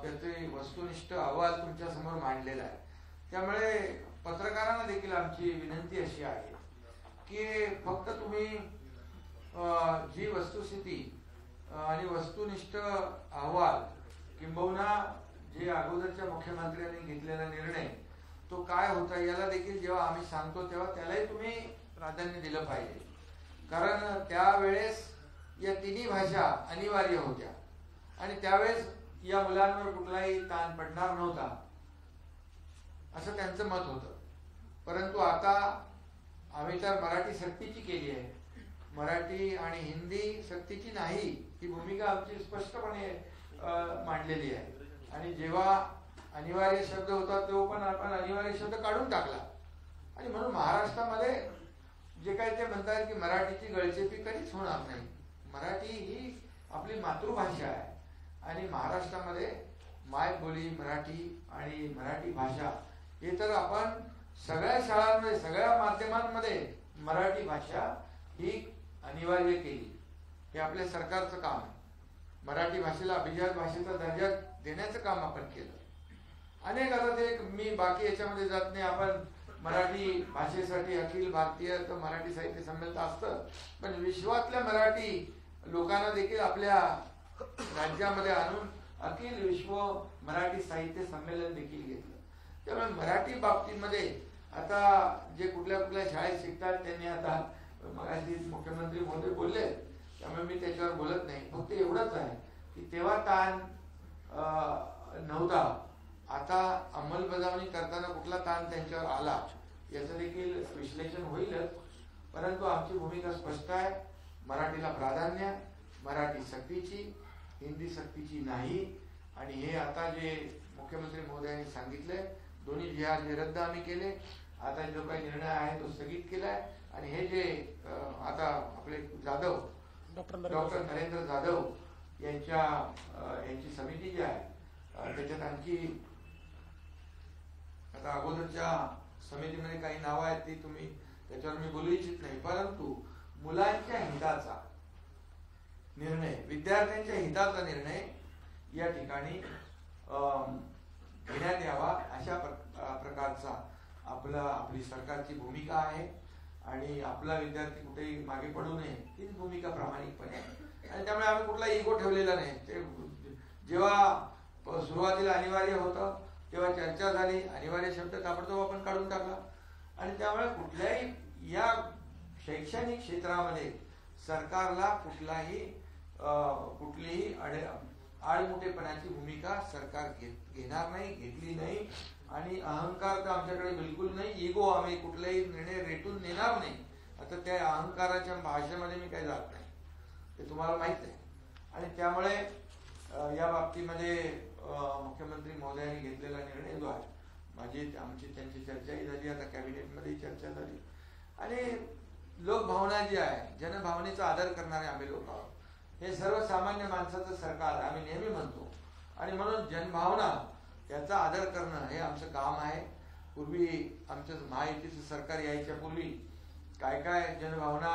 त्याचे वस्तुनिष्ठ अहवाल तुमच्या समोर मांडलेला आहे. त्यामुळे पत्रकारांना देखील आमची विनंती अशी आहे की फक्त तुम्ही जी वस्तुस्थिती आणि वस्तुनिष्ठ अहवाल किंबहुना जे अगोदरच्या मुख्यमंत्र्यांनी घेतलेला निर्णय तो काय होता याला देखील जेव्हा आम्ही सांगतो तेव्हा त्यालाही तुम्ही प्राधान्य दिलं पाहिजे. कारण त्यावेळेस या तिन्ही भाषा अनिवार्य होत्या आणि त्यावेळेस या मुलांवर कुठलाही ताण पडणार नव्हता असं त्यांचं मत होतं. परंतु आता आम्ही तर मराठी सक्तीची केली आहे. मराठी आणि हिंदी सक्तीची नाही ही भूमिका आमची स्पष्टपणे मांडलेली आहे. आणि जेव्हा अनिवार्य शब्द होता तो पण आपण अनिवार्य शब्द काढून टाकला. आणि म्हणून महाराष्ट्रामध्ये जे काही ते म्हणतात की मराठीची गळचेपी कधीच होणार नाही. मराठी ही आपली मातृभाषा आहे आणि महाराष्ट्रामध्ये मायबोली मराठी आणि मराठी भाषा हे तर आपण सगळ्या शाळांमध्ये सगळ्या माध्यमांमध्ये मराठी भाषा ही अनिवार्य केली. हे आपल्या सरकारचं काम आहे. मराठी भाषेला अभिजात भाषेचा दर्जा देण्याचं काम आपण केलं. अनेक आता ते मी बाकी याच्यामध्ये जात नाही. आपण मराठी भाषेसाठी अखिल भारतीय मराठी साहित्य संमेलन असतं पण विश्वातल्या मराठी लोकांना देखील आपल्या राज्यामध्ये आणून अखिल विश्व मराठी साहित्य संमेलन देखील घेतलं. त्यामुळे मराठी बाबतीमध्ये आता जे कुठल्या कुठल्या शाळेत शिकतात त्यांनी आता मगाशी मुख्यमंत्री महोदय बोलले त्यामुळे मी त्याच्यावर बोलत नाही. फक्त एवढंच आहे की तेव्हा ताण नव्हता. आता अंमलबजावणी करताना कुठला ताण त्यांच्यावर आला याचं देखील विश्लेषण होईलच. परंतु आमची भूमिका स्पष्ट आहे. मराठीला प्राधान्य, मराठी सक्तीची, हिंदी सक्तीची नाही. आणि हे आता जे मुख्यमंत्री महोदयांनी सांगितले दोन्ही जिहाद हे रद्द आम्ही केले. आता जो काही निर्णय आहे तो स्थगित केलाय. आणि हे जे आता आपले जाधव डॉक्टर नरेंद्र जाधव यांची समिती जी आहे त्याच्यात आणखी आता अगोदरच्या समितीमध्ये काही नावं आहेत ती तुम्ही त्याच्यावर मी बोलू इच्छित नाही. परंतु मुलांच्या हिताचा निर्णय, विद्यार्थ्यांच्या हिताचा निर्णय या ठिकाणी घेण्यात यावा अशा प्रकारचा आपली सरकारची भूमिका आहे. आणि आपला विद्यार्थी कुठेही मागे पडू नये हीच भूमिका प्रामाणिकपणे आहे. आणि त्यामुळे आम्ही कुठला इगो ठेवलेला नाही. ते जेव्हा सुरुवातीला अनिवार्य होतं तेव्हा चर्चा झाली. अनिवार्य शब्द ताबडतोब आपण काढून टाकला. आणि त्यामुळे कुठल्याही या शैक्षणिक क्षेत्रामध्ये सरकारला कुठलीही आडमुठेपणाची भूमिका सरकार घेणार नाही, घेतली नाही. आणि अहंकार तर आमच्याकडे बिलकुल नाही. इगो आम्ही कुठलाही निर्णय रेटून नेणार नाही. आता त्या अहंकाराच्या भाषेमध्ये मी काही जात नाही ते तुम्हाला माहित आहे. आणि त्यामुळे या बाबतीमध्ये मुख्यमंत्री महोदयांनी घेतलेला निर्णय जो आहे आमची त्यांची चर्चाही झाली. आता कॅबिनेटमध्ये चर्चा झाली. आणि लोकभावना जी आहे जनभावनेचा आदर करणारे आम्ही लोक आहोत. हे सर्वसामान्य माणसाचं सरकार आम्ही नेहमी म्हणतो. आणि म्हणून जनभावना त्याचा आदर करणं हे आमचं काम आहे. पूर्वी आमचं महायुतीचं सरकार यायच्या पूर्वी काय काय जनभावना,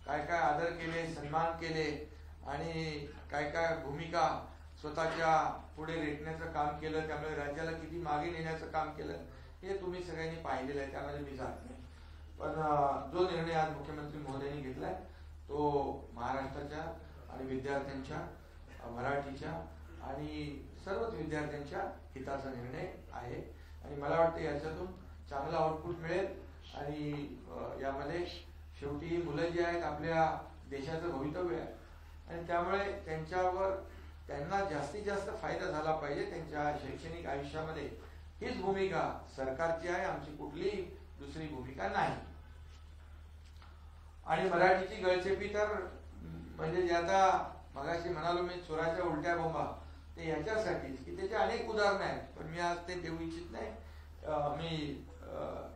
काय काय आदर केले, सन्मान केले आणि काय काय भूमिका स्वतःच्या पुढे रेटण्याचं काम केलं. त्यामुळे राज्याला किती मागे नेण्याचं काम केलं हे तुम्ही सगळ्यांनी पाहिलेलं आहे. त्यामध्ये मी जात नाही. पण जो निर्णय आज मुख्यमंत्री महोदयांनी घेतलाय तो महाराष्ट्राच्या आणि विद्यार्थ्यांच्या, मराठीच्या आणि सर्वच विद्यार्थ्यांच्या हिताचा निर्णय आहे. आणि मला वाटतं याच्यातून चांगला आउटपुट मिळेल. आणि यामध्ये शेवटी मुलं जी आहेत आपल्या देशाचं भवितव्य आहे. आणि त्यामुळे त्यांना जास्तीत जास्त फायदा झाला पाहिजे त्यांच्या शैक्षणिक आयुष्यामध्ये. हीच भूमिका सरकारची आहे. आमची कुठलीही दुसरी भूमिका नाही. आणि मराठीची गळचेपी तर म्हणजे जे आता मगाशी म्हणालो मी चोराच्या उलट्या बोंबा ते याच्यासाठीच की त्याचे अनेक उदाहरण आहेत. पण मी आज ते देऊ इच्छित नाही. मी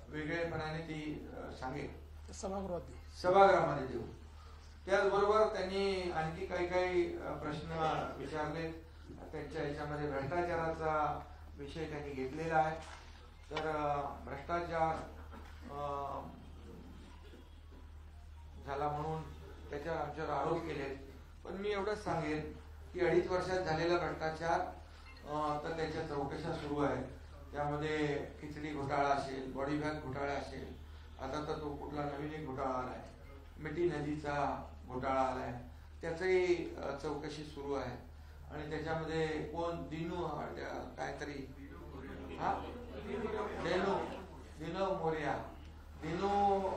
वेगळेपणाने ती सांगेन सभागृहामध्ये देऊ. त्याचबरोबर त्यांनी आणखी काही प्रश्न विचारले. त्यांच्या याच्यामध्ये भ्रष्टाचाराचा विषय त्यांनी घेतलेला आहे. तर भ्रष्टाचार झाला म्हणून त्याच्यावर आमच्यावर आरोप केले. पण मी एवढंच सांगेन की 2.5 वर्षात झालेला भ्रष्टाचार तर त्याच्या चौकशा सुरू आहेत. त्यामध्ये खिचडी घोटाळा असेल, बॉडी बॅग घोटाळा असेल, आता तर तो कुठला नवीन एक घोटाळा आलाय, मिठी नदीचा घोटाळा आलाय, त्याचंही चौकशी सुरू आहे. आणि त्याच्यामध्ये कोण दिनू काहीतरी दिनू मोरिया. दिनू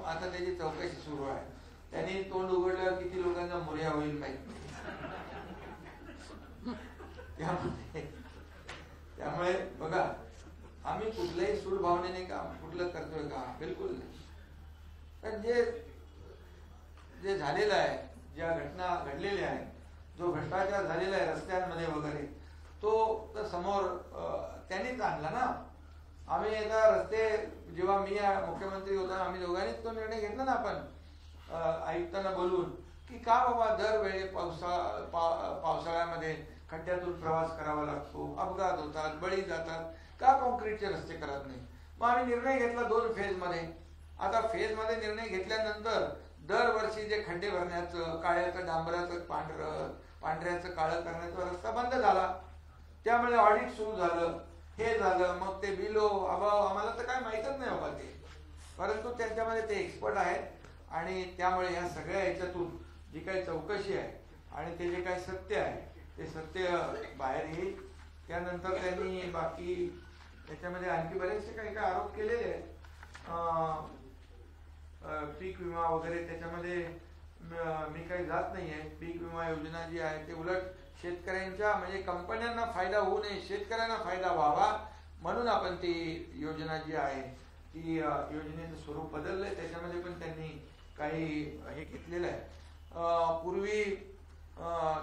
आता त्याची चौकशी सुरू आहे. त्यांनी तोंड उघडल्यावर किती लोकांचा मोरिया होईल माहित नाही. त्यामुळे बघा, आम्ही कुठल्याही सूड भावनेने काम कुठलं करतोय का? बिलकुल नाही. पण जे झालेलं आहे, ज्या घटना घडलेल्या आहेत, जो भ्रष्टाचार झालेला आहे रस्त्यांमध्ये वगैरे, तो तर समोर त्यांनीच आणला ना. आम्ही एकदा रस्ते, जेव्हा मी मुख्यमंत्री होता, आम्ही दोघांनीच तो निर्णय घेतला ना आपण आयुक्तांना बोलून, की का बाबा दरवेळी पावसाळ्यामध्ये खड्ड्यातून प्रवास करावा लागतो, अपघात होतात, बळी जातात, का कॉन्क्रीटचे रस्ते करत नाही? मग आम्ही निर्णय घेतला 2 फेजमध्ये. आता फेजमध्ये निर्णय घेतल्यानंतर दरवर्षी जे खड्डे भरण्याचं, काळ्याचं डांबराचं पांढऱ्याचं काळं करण्याचा रस्ता बंद झाला. त्यामुळे ऑडिट सुरू झालं, हे झालं, मग ते बिलो अभाव, आम्हाला तर काय माहीतच नाही बाबा ते. परंतु त्यांच्यामध्ये ते एक्सपर्ट आहेत आणि त्यामुळे या सगळ्या ह्याच्यातून जी काही चौकशी आहे आणि ते जे काही सत्य आहे ते सत्य बाहेर येईल. त्यानंतर त्यांनी बाकी त्याच्यामध्ये आणखी बरेचसे काही काही आरोप केलेले आहेत. पीक विमा वगैरे, त्याच्यामध्ये मी काही जात नाहीये. पीक विमा योजना जी आहे ते उलट शेतकऱ्यांच्या, म्हणजे कंपन्यांना फायदा होऊ नये, शेतकऱ्यांना फायदा व्हावा म्हणून आपण ती योजना जी आहे ती योजनेचं स्वरूप बदललंय. त्याच्यामध्ये पण त्यांनी काही हे घेतलेलं आहे. पूर्वी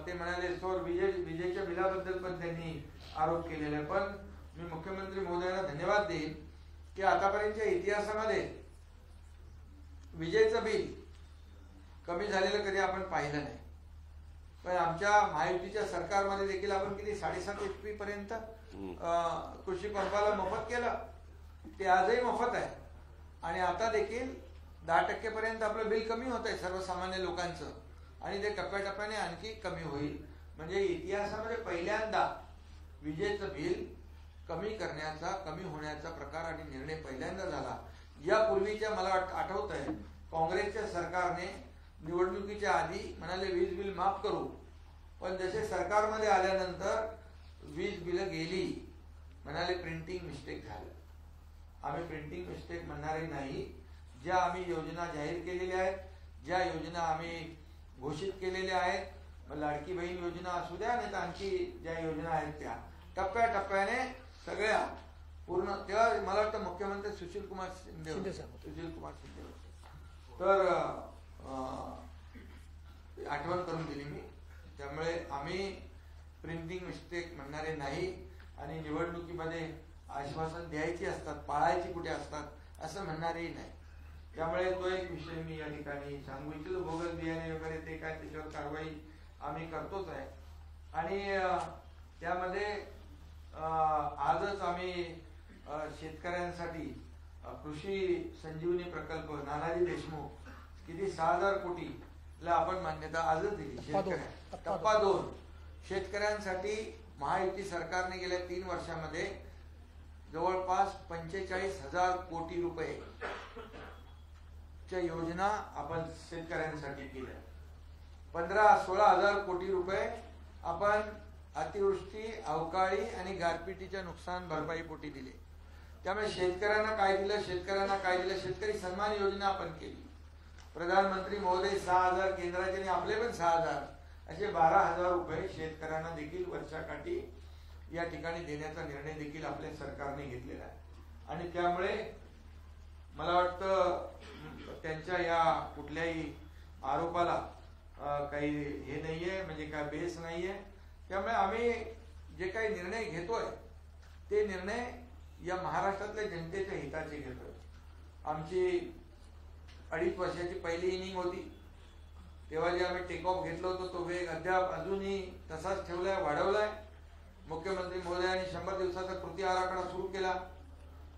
ते म्हणाले सौर विजेच्या बिलाबद्दल पण त्यांनी आरोप केलेला आहे. पण मी मुख्यमंत्री महोदयांना धन्यवाद देईन की आतापर्यंतच्या इतिहासामध्ये विजेचं बिल कमी झालेलं कधी आपण पाहिलं नाही. पण आमच्या महायुतीच्या सरकारमध्ये देखील आपण किती 7.5 HP पर्यंत कृषी पंपाला मोफत केलं. ते आजही मोफत आहे. आणि आता देखील 10% पर्यंत आपलं बिल कमी होत आहे सर्वसामान्य लोकांचं, आणि ते टप्प्याटप्प्याने आणखी कमी होईल. म्हणजे इतिहासामध्ये पहिल्यांदा विजेचं बिल कमी करण्याचा, कमी होण्याचा प्रकार आणि निर्णय पहिल्यांदा झाला. यापूर्वीच्या मला आठवत आहे, काँग्रेसच्या सरकारने निवडणुकीच्या आधी म्हणाले वीज बिल माफ करू, पण जसे सरकारमध्ये आल्यानंतर वीज बिलं गेली, म्हणाले प्रिंटिंग मिस्टेक झालं. आम्ही प्रिंटिंग मिस्टेक म्हणणारे नाही. ज्या आम्ही योजना जाहीर केलेल्या आहेत, ज्या योजना आम्ही घोषित केलेल्या आहेत, लाडकी बहीण योजना असू द्या, नाही तर आणखी ज्या योजना आहेत त्या टप्प्याटप्प्याने सगळ्या पूर्ण. तेव्हा मला वाटतं मुख्यमंत्री सुशील कुमार शिंदे तर आठवण करून दिली मी. त्यामुळे आम्ही प्रिंटिंग मिस्टेक म्हणणारे नाही आणि निवडणुकीमध्ये आश्वासन द्यायची असतात, पाळायची कुठे असतात असं म्हणणारेही नाही. त्यामुळे तो एक विषय मी या ठिकाणी सांगू इच्छितो. बोगस बियाणे वगैरे ते काय, त्याच्यावर कारवाई आम्ही करतोच आहे. आणि त्यामध्ये आजच आम्ही शेतकऱ्यांसाठी कृषी संजीवनी प्रकल्प नानाजी देशमुख किती 6,000 कोटीला आपण मान्यता आजच दिली. टप्पा 2 शेतकऱ्यांसाठी महायुती सरकारने गेल्या 3 वर्षामध्ये जवळपास 45,000 कोटी रुपये च्या योजना आपण शेतकऱ्यांसाठी केल्या. 15-16,000 कोटी रुपये आपण अतिवृष्टी, अवकाळी आणि गारपिटीच्या नुकसान भरपाई पोटी दिले. त्यामुळे शेतकऱ्यांना काय दिलं, शेतकरी सन्मान योजना आपण केली. प्रधानमंत्री महोदय 6,000 केंद्राचे आणि आपले पण 6,000 असे 12,000 रुपये शेतकऱ्यांना देखील वर्षाकाठी या ठिकाणी देण्याचा निर्णय देखील आपल्या सरकारने घेतलेला आहे. आणि त्यामुळे मला वाटतं त्यांच्या या कुठल्याही आरोपाला काही हे नाहीये, म्हणजे काय बेस नाहीये. त्यामुळे आम्ही जे काही निर्णय घेतोय ते निर्णय या महाराष्ट्रातल्या जनतेच्या हिताचे घेतोय. आमची 2.5 वर्षाची पहिली इनिंग होती, तेव्हा जे आम्ही टेक ऑफ घेतलं होतं तो वेग अद्याप अजूनही तसाच ठेवलाय, वाढवलाय. मुख्यमंत्री महोदयांनी 100 दिवसाचा कृती आराखडा सुरू केला.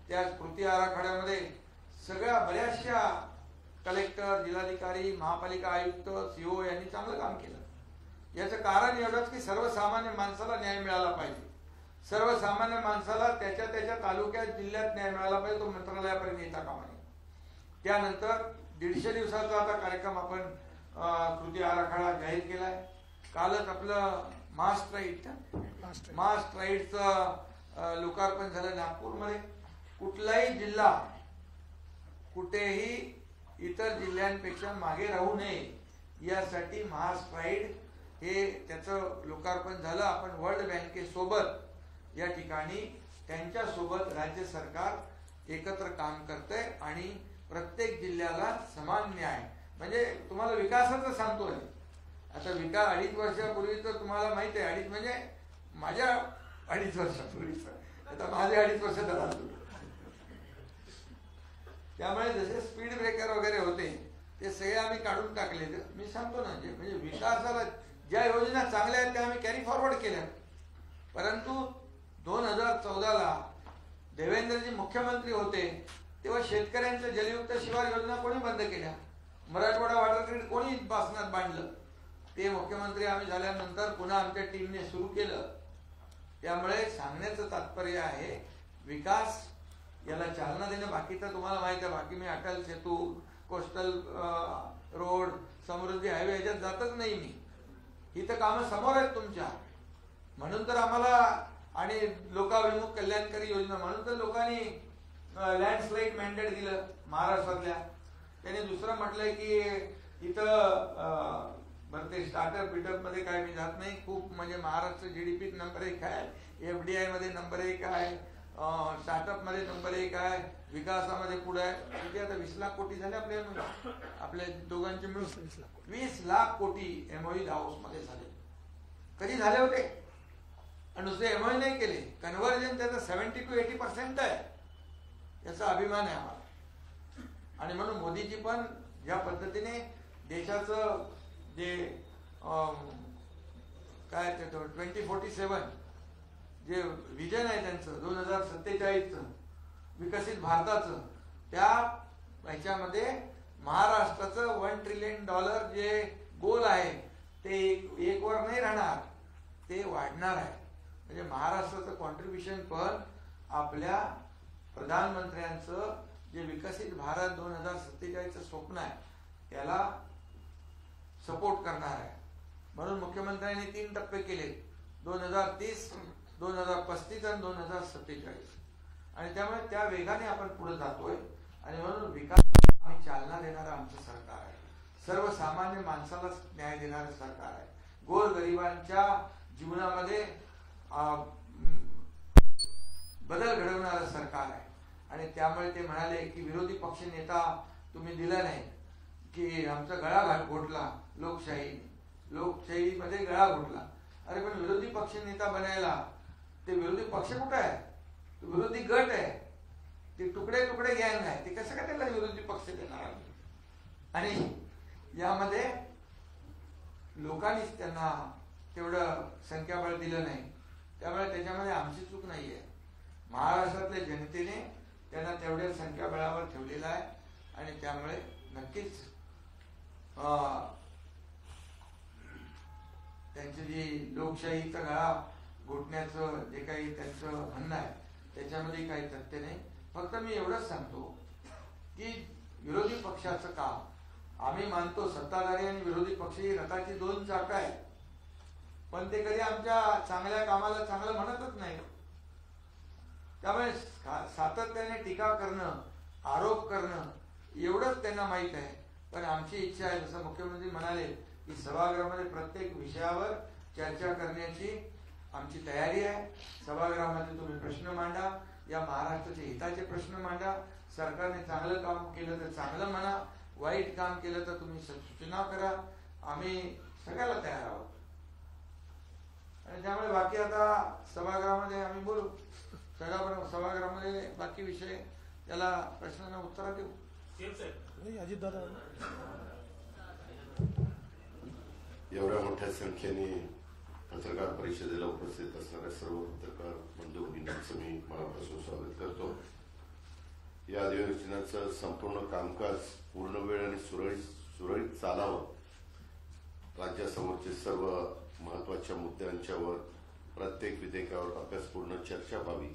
त्या कृती आराखड्यामध्ये सगळ्या बऱ्याचशा कलेक्टर, जिल्हाधिकारी, महापालिका आयुक्त, सीओ यांनी चांगलं काम केलं. याचं कारण एवढंच की सर्वसामान्य माणसाला न्याय मिळाला पाहिजे. सर्वसामान्य माणसाला त्याच्या तालुक्यात, जिल्ह्यात न्याय मिळाला पाहिजे. तो मंत्रालयापर्यंत येता कामा नये. त्यानंतर 150 दिवसाचा आता कार्यक्रम आपण कृती आराखडा जाहीर केलाय. कालच आपलं मास ट्राईडचं लोकार्पण झालं नागपूरमध्ये. कुठलाही जिल्हा कुठेही इतर जिल्ह्यांपेक्षा मागे राहू नये यासाठी महास्ट्राईड हे त्याचं लोकार्पण झालं. आपण वर्ल्ड बँकेसोबत या ठिकाणी त्यांच्यासोबत राज्य सरकार एकत्र काम करतंय आणि प्रत्येक जिल्ह्याला समान न्याय, म्हणजे तुम्हाला विकासाचं सांगतोय. आता 2.5 वर्षापूर्वी तर तुम्हाला माहिती आहे, 2.5 म्हणजे माझ्या 2.5 वर्षापूर्वीच, आता माझे 2.5 वर्ष झाला. त्यामुळे जसे स्पीड ब्रेकर वगैरे होते ते सगळे आम्ही काढून टाकले. मी सांगतो ना, म्हणजे विकासाला ज्या योजना चांगल्या आहेत त्या आम्ही कॅरी फॉरवर्ड केल्या. परंतु 2014ला देवेंद्रजी मुख्यमंत्री होते तेव्हा शेतकऱ्यांच्या जलयुक्त शिवार योजना कोणी बंद केल्या? मराठवाडा वॉटर ग्रीड कोणी पासनात बांधलं? ते मुख्यमंत्री आम्ही झाल्यानंतर पुन्हा आमच्या टीमने सुरू केलं. त्यामुळे सांगण्याचं तात्पर्य आहे, विकास याला चालना देणं. बाकी तर तुम्हाला माहिती आहे, बाकी मी अटल सेतू, कोस्टल रोड, समृद्धी हायवे याच्यात जातच नाही मी. ही तर कामं समोर आहेत तुमच्या, म्हणून तर आम्हाला, आणि लोकाभिमुख कल्याणकारी योजना म्हणून तर लोकांनी लँडस्लाईड मॅन्डेट दिलं महाराष्ट्रातल्या. त्याने दुसरं म्हटलंय की इथं बरं ते स्टार्टअप बिटअप मध्ये काय मी जात नाही, खूप म्हणजे महाराष्ट्र GDP नंबर 1 आहे, FDI मध्ये नंबर 1 आहे, स्टार्टअप मध्ये नंबर 1 आहे, विकासामध्ये पुढे आहे. किती आता 20 लाख कोटी झाले आपल्या दोघांचे मिळून 20 लाख कोटी MOU दावोस मध्ये झाले. कधी झाले होते? आणि नुसते MOU नाही केले, कन्व्हर्जन त्याचं 70 to 80% आहे. याचा अभिमान आहे आम्हाला. आणि म्हणून मोदीजी पण ज्या पद्धतीने देशाचं जे काय ते 2047 जे विजन आहे त्यांचं 2047चं विकसित भारताचं, त्या ह्याच्यामध्ये महाराष्ट्राचं $1 ट्रिलियन जे गोल आहे ते एक वर नाही राहणार, ते वाढणार आहे. म्हणजे महाराष्ट्राचं कॉन्ट्रीब्युशन पण आपल्या प्रधानमंत्र्यांचं जे विकसित भारत 2047चं स्वप्न आहे त्याला सपोर्ट करणार आहे. म्हणून मुख्यमंत्र्यांनी 3 टप्पे केले, 2030, 2035 आणि 2047. आणि त्यामुळे त्या वेगाने आपण पुढे जातोय. आणि म्हणून विकास आम्ही चालना देणारं आमचं सरकार आहे. सर्वसामान्य माणसाला न्याय देणारं सरकार आहे. गोरगरिबांच्या जीवनामध्ये बदल घडवणारं सरकार आहे. आणि त्यामुळे ते म्हणाले की विरोधी पक्ष नेता तुम्ही दिला नाही, की आमचा गळा घोटला लोकशाहीमध्ये गळा घोटला. अरे पण विरोधी पक्ष नेता बनायला ते विरोधी पक्ष कुठं आहे? विरोधी गट आहे, ते तुकडे तुकडे गँग आहे. ते कसं काय त्याला विरोधी पक्ष देणार? आणि यामध्ये लोकांनीच त्यांना तेवढं संख्याबळ दिलं नाही. त्यामुळे त्याच्यामध्ये आमची चूक नाहीये. महाराष्ट्रातल्या जनतेने त्यांना तेवढ्या संख्याबळावर ठेवलेला आहे. आणि त्यामुळे नक्कीच त्यांची जी लोकशाहीचा गळा घोटण्याचं जे काही त्यांचं म्हणणं आहे त्याच्यामध्ये काही तथ्य नाही. फक्त मी एवढंच सांगतो की विरोधी पक्षाचं काम आम्ही मानतो, सत्ताधारी आणि विरोधी पक्ष ही रथाची 2 चाकं आहेत, पण ते कधी आमच्या चांगल्या कामाला चांगलं म्हणतच नाही. त्यामुळे सातत्याने टीका करणं, आरोप करणं एवढंच त्यांना माहित आहे. पण आमची इच्छा आहे, जसं मुख्यमंत्री म्हणाले की सभागृहामध्ये प्रत्येक विषयावर चर्चा करण्याची आमची तयारी आहे. सभागृहामध्ये तुम्ही प्रश्न मांडा, या महाराष्ट्राच्या हिताचे प्रश्न मांडा. सरकारने चांगलं काम केलं तर चांगलं म्हणा, वाईट काम केलं तर तुम्ही सूचना करा. आम्ही सगळ्याला तयार आहोत. आणि त्यामुळे बाकी आता सभागृहामध्ये आम्ही बोलू, सभागृहामध्ये बाकी विषय त्याला प्रश्नांना उत्तर देऊ. अजितदादा, एवढ्या मोठ्या संख्येने पत्रकार परिषदेला उपस्थित असणाऱ्या सर्व पत्रकार बंधू भगिनींचं मी मनापासून स्वागत करतो. या अधिवेशनाचं संपूर्ण कामकाज पूर्ण वेळ आणि सुरळीत चालावं, राज्यासमोरचे सर्व महत्वाच्या मुद्द्यांच्यावर प्रत्येक विधेयकावर अभ्यासपूर्ण चर्चा व्हावी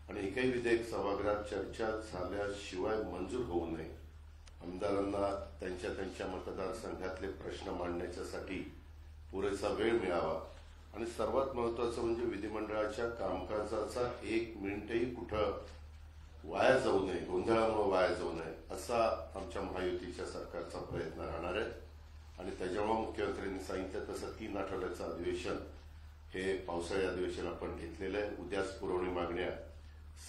आणि एकही विधेयक सभागृहात चर्चा झाल्याशिवाय मंजूर होऊ नये. आमदारांना त्यांच्या मतदारसंघातले प्रश्न मांडण्यासाठी पुरेसा वेळ मिळावा आणि सर्वात महत्वाचं म्हणजे विधिमंडळाच्या कामकाजाचा 1 मिनिटही कुठं वाया जाऊ नये, गोंधळामुळे वाया जाऊ नये असा आमच्या महायुतीच्या सरकारचा प्रयत्न राहणार आहे. आणि त्याच्यामुळे मुख्यमंत्र्यांनी सांगितलं तसं 3 आठवड्याचं अधिवेशन हे पावसाळी अधिवेशन आपण घेतलेलं आहे. उद्याच पुरवणी मागण्या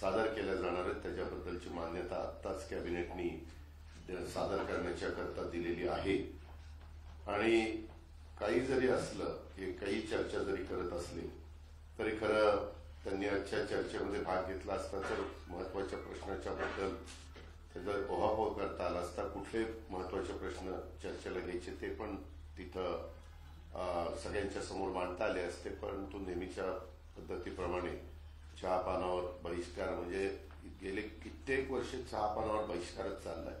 सादर केल्या जाणार आहेत. त्याच्याबद्दलची मान्यता आत्ताच कॅबिनेटनी सादर करण्याच्या करता दिलेली आहे. आणि काही जरी असलं, की काही चर्चा जरी करत असली तरी खरं त्यांनी आजच्या चर्चेमध्ये भाग घेतला असता तर महत्वाच्या प्रश्नाच्या बद्दल त्याचा उहापोह करता आला असता. कुठले महत्वाचे प्रश्न चर्चेला घ्यायचे ते पण तिथं सगळ्यांच्या समोर मांडता आले असते. परंतु नेहमीच्या पद्धतीप्रमाणे चहापानावर बहिष्कार, म्हणजे गेले कित्येक वर्ष चहापानावर बहिष्कारच चाललाय.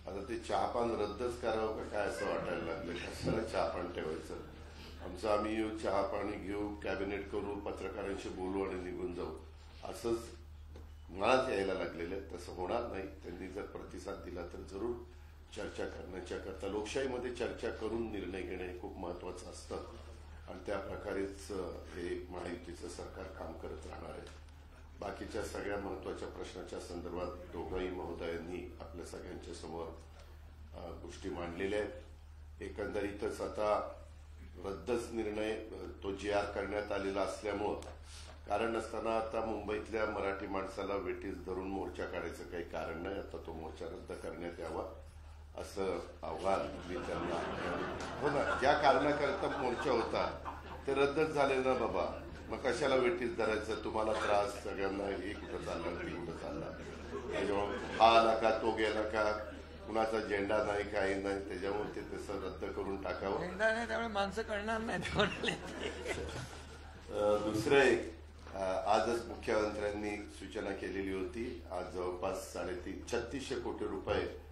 आता ते चहापान रद्दच करावं का काय असं वाटायला लागलं. कशाला चहापान ठेवायचं. आमचं आम्ही येऊ, चहा पाणी घेऊ, कॅबिनेट करू, पत्रकारांशी बोलू आणि निघून जाऊ असंच मनात यायला लागलेलं आहे. तसं होणार नाही. त्यांनी जर प्रतिसाद दिला तर जरूर चर्चा करण्याच्या करता लोकशाहीमध्ये चर्चा करून निर्णय घेणे हे खूप महत्वाचं असतं. आणि त्या प्रकारेच हे महायुतीचं सरकार काम करत राहणार आहे. बाकीच्या सगळ्या महत्वाच्या प्रश्नाच्या संदर्भात दोघंही महोदयांनी आपल्या सगळ्यांच्या समोर गोष्टी मांडलेल्या आहेत. एकंदरीतच आता रद्दच निर्णय तो GR करण्यात आलेला असल्यामुळं कारण नसताना आता मुंबईतल्या मराठी माणसाला वेटीस धरून मोर्चा काढायचं काही कारण नाही. आता तो मोर्चा रद्द करण्यात यावा असं आव्हान मी त्यांना, हो ना, ज्या कारणाकरता मोर्चा होता ते रद्दच झाले ना बाबा. मग कशाला वेटीस धरायचं. तुम्हाला त्रास सगळ्यांना, हे कुठं चाललं ते कुठं चाललं. त्याच्यामुळे हा आला का तो गेला का, कुणाचा झेंडा नाही काही नाही, त्याच्यामुळे ते तसं रद्द करून टाकावं. झेंडा नाही त्यामुळे माणसं कळणार नाही. दुसरं एक, आजच मुख्यमंत्र्यांनी सूचना केलेली होती. आज जवळपास 3600 कोटी रुपये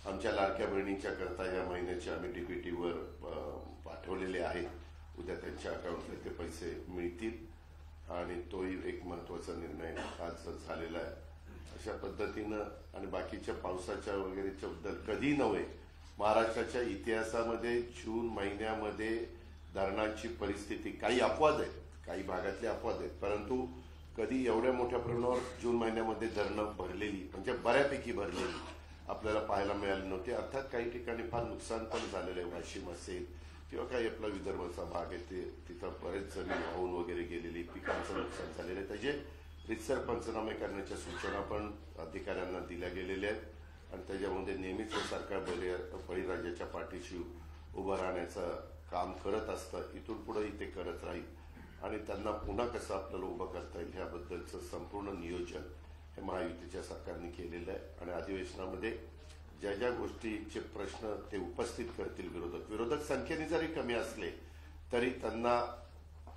आमच्या लाडक्या बहिणींच्या करता या महिन्याचे आम्ही DBTवर पाठवलेले आहेत. उद्या त्यांच्या अकाउंटला ते पैसे मिळतील आणि तोही एक महत्वाचा निर्णय आज झालेला आहे. अशा पद्धतीनं आणि बाकीच्या पावसाच्या वगैरेच्या बद्दल कधी नव्हे महाराष्ट्राच्या इतिहासामध्ये जून महिन्यामध्ये धरणांची परिस्थिती, काही अपवाद आहेत, काही भागातले अपवाद आहेत, परंतु कधी एवढ्या मोठ्या प्रमाणावर जून महिन्यामध्ये धरणं भरलेली, म्हणजे बऱ्यापैकी भरलेली आपल्याला पाहायला मिळाली नव्हती. अर्थात काही ठिकाणी फार नुकसान पण झालेलं आहे. वाशिम असेल किंवा काही आपला विदर्भाचा भाग आहे ते तिथं बरेच जमीन वाहून वगैरे गेलेली, पिकांचं नुकसान झालेलं आहे. त्याचे रितसर पंचनामे करण्याच्या सूचना पण अधिकाऱ्यांना दिल्या गेलेल्या आहेत. आणि त्याच्यामध्ये नेहमीच सरकार बळीराजाच्या पाठीशी उभं राहण्याचं काम करत असतं. इथून पुढेही ते करत राहील आणि त्यांना पुन्हा कसं आपल्याला उभं करता येईल ह्याबद्दलचं संपूर्ण नियोजन हे महायुतीच्या सरकारने केलेलं आहे. आणि अधिवेशनामध्ये ज्या ज्या गोष्टीचे प्रश्न ते उपस्थित करतील विरोधक संख्येने जरी कमी असले तरी त्यांना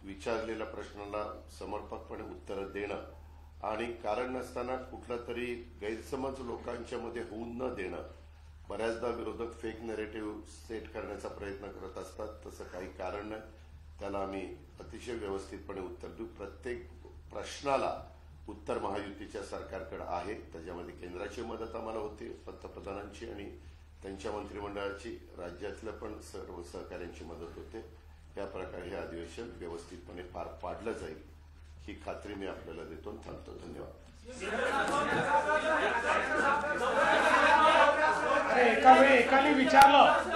विचारलेल्या प्रश्नाला समर्पकपणे उत्तरं देणं आणि कारण नसताना कुठला तरी गैरसमज लोकांच्या मध्ये होऊन न देणं. बऱ्याचदा विरोधक फेक नरेटिव्ह सेट करण्याचा प्रयत्न करत असतात. तसं काही कारण नाही. त्याला आम्ही अतिशय व्यवस्थितपणे उत्तर देऊ. प्रत्येक प्रश्नाला उत्तर महायुतीच्या सरकारकडे आहे. त्याच्यामध्ये केंद्राची मदत आम्हाला होती, पंतप्रधानांची आणि त्यांच्या मंत्रिमंडळाची, राज्यातल्या पण सर्व सहकाऱ्यांची मदत होते. या प्रकारे हे अधिवेशन व्यवस्थितपणे पार पाडलं जाईल ही खात्री मी आपल्याला देतो. थांबतो. धन्यवाद. एका वेळी एकाने विचारलं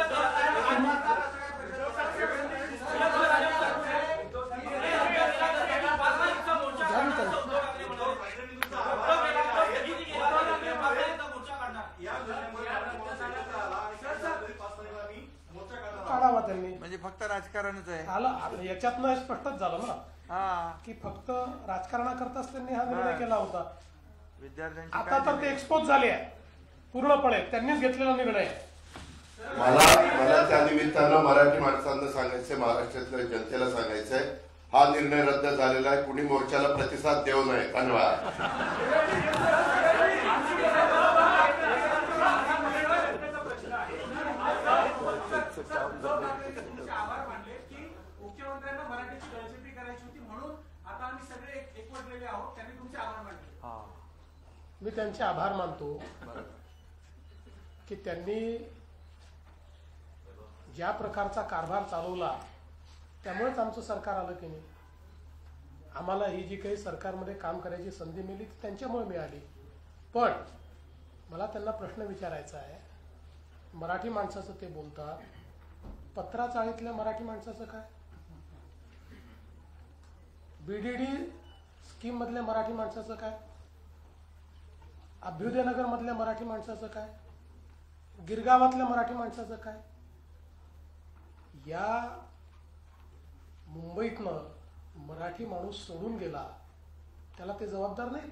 काढावा त्यांनी, म्हणजे फक्त राजकारणच आहे. आलं याच्यातनं स्पष्टच झालं ना की फक्त राजकारणाकरताच त्यांनी हा निर्णय केला होता. विद्यार्थ्यांची आता तर ते एक्सपोज झाले आहे पूर्णपणे, त्यांनीच घेतलेला निर्णय. मला त्या निमित्तानं मराठी माणसांना सांगायचंय, महाराष्ट्रातल्या जनतेला सांगायचंय, हा निर्णय रद्द झालेला आहे. कुणी मोर्चाला प्रतिसाद देऊ नये. धन्यवाद. आभार मानले की मुख्यमंत्र्यांना मराठीची गळचेपी करायची होती म्हणून आता आम्ही सगळे एकवटलेले आहोत. त्यांनी तुमचे आभार मानले. मी त्यांचे आभार मानतो की त्यांनी ज्या प्रकारचा कारभार चालवला त्यामुळेच आमचं सरकार आलं की नाही. आम्हाला ही जी काही सरकारमध्ये काम करायची संधी मिळाली ती त्यांच्यामुळे मिळाली. पण मला त्यांना प्रश्न विचारायचा आहे. मराठी माणसाचं ते बोलतात, पत्राचाळीतल्या मराठी माणसाचं काय? बीडीडी स्कीम मधल्या मराठी माणसाचं काय? अभ्युदयनगर मधल्या मराठी माणसाचं काय? गिरगावातल्या मराठी माणसाचं काय? या मुंबईतनं मराठी माणूस सोडून गेला, त्याला ते जबाबदार नाहीत?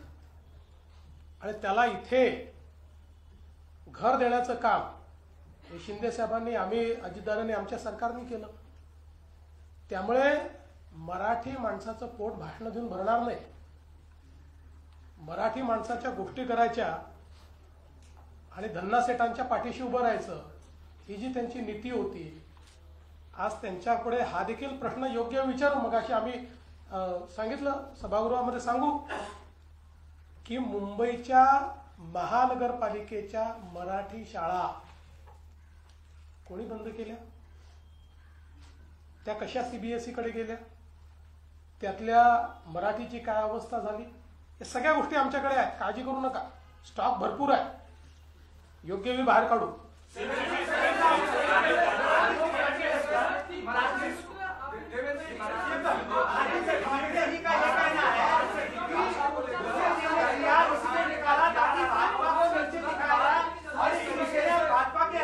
आणि त्याला इथे घर देण्याचं काम हे शिंदे साहेबांनी, आम्ही अजितदादांनी, आमच्या सरकारने केलं. त्यामुळे मराठी माणसाचं पोट भाषण देऊन भरणार नाही. मराठी माणसाच्या गोष्टी करायच्या आणि धन्नासेठांच्या पाठीशी उभं राहायचं, ही जी त्यांची नीती होती, आज त्यांच्यापुढे हा देखील प्रश्न योग्य विचारू. मग अशी आम्ही सांगितलं सभागृहामध्ये, सांगू की मुंबईच्या महानगरपालिकेच्या मराठी शाळा कोणी बंद केल्या? त्या कशा सीबीएसई कडे गेल्या? त्यातल्या मराठीची काय अवस्था झाली? या सगळ्या गोष्टी आमच्याकडे आहेत, काळजी करू नका. स्टॉक भरपूर आहे, योग्य वेळी बाहेर काढू.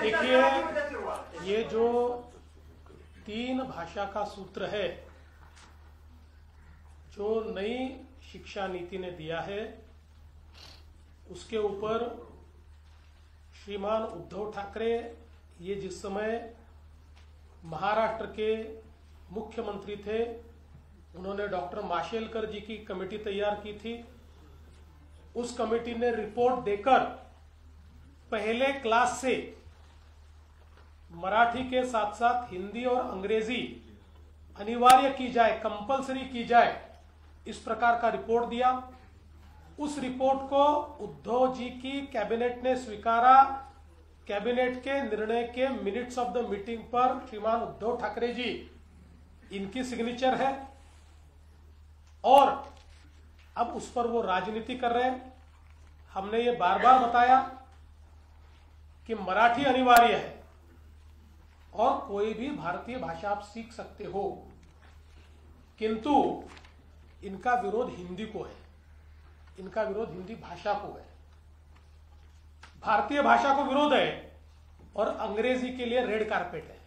देखिए, ये जो 3 भाषा का सूत्र है जो नई शिक्षा नीति ने दिया है, उसके ऊपर श्रीमान उद्धव ठाकरे ये जिस समय महाराष्ट्र के मुख्यमंत्री थे, उन्होंने डॉक्टर माशेलकर जी की कमेटी तैयार की थी. उस कमेटी ने रिपोर्ट देकर पहले क्लास से मराठी के साथ साथ हिंदी और अंग्रेजी अनिवार्य की जाए, कंपलसरी की जाए, इस प्रकार का रिपोर्ट दिया. उस रिपोर्ट को उद्धव जी की कैबिनेट ने स्वीकारा. कैबिनेट के निर्णय के मिनट्स ऑफ द मीटिंग पर श्रीमान उद्धव ठाकरे जी, इनकी सिग्नेचर है और अब उस पर वो राजनीति कर रहे हैं. हमने ये बार बार बताया कि मराठी अनिवार्य है और कोई भी भारतीय भाषा आप सीख सकते हो, किंतु इनका विरोध हिंदी को है, इनका विरोध हिंदी भाषा को है. भारतीय भाषा को विरोध है और अंग्रेजी के लिए रेड कारपेट है.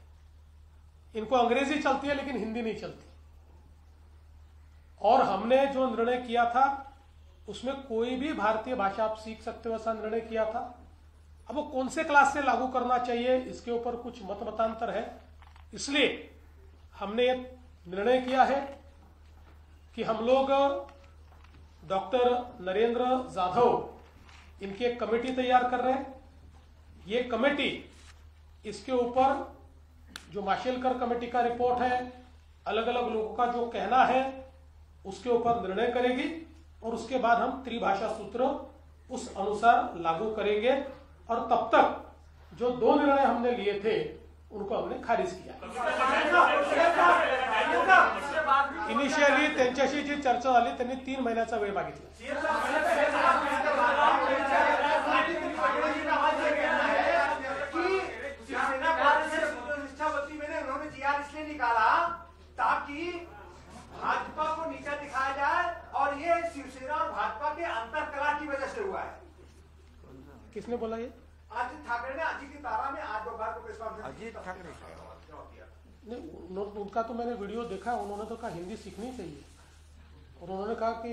इनको अंग्रेजी चलती है लेकिन हिंदी नहीं चलती. और हमने जो निर्णय किया था उसमें कोई भी भारतीय भाषा आप सीख सकते हो, ऐसा निर्णय किया था. अब वो कौन से क्लास से लागू करना चाहिए, इसके ऊपर कुछ मतांतर है. इसलिए हमने ये निर्णय किया है कि हम लोग डॉक्टर नरेंद्र जाधव, इनकी एक कमेटी तैयार कर रहे हैं. ये कमेटी इसके ऊपर जो माशेलकर कमेटी का रिपोर्ट है, अलग अलग लोगों का जो कहना है, उसके ऊपर निर्णय करेगी और उसके बाद हम त्रिभाषा सूत्र उस अनुसार लागू करेंगे. और तब तक जो 2 निर्णय हमने लिए थे उनको हमने खारिज किया. इनिशियली त्यांच्याशी जी चर्चा झाली, त्यांनी 3 महिन्याचा वेळ मागितला. उन्होंने जीआर इसलिए निकाला ताकि भाजपा को नीचा दिखाया जाए और ये शिवसेना और भाजपा के अंतरकलह की वजह से हुआ है. किसने बोला ये? अजित ठाकरे ने अजीत की तारा में आज दोपहर को प्रेस कॉन्फ्रेंस अजीत ठाकरे नहीं, उनका तो मैंने वीडियो देखा. उन्होंने तो कहा हिंदी सीखनी चाहिए और उन्होंने कहा कि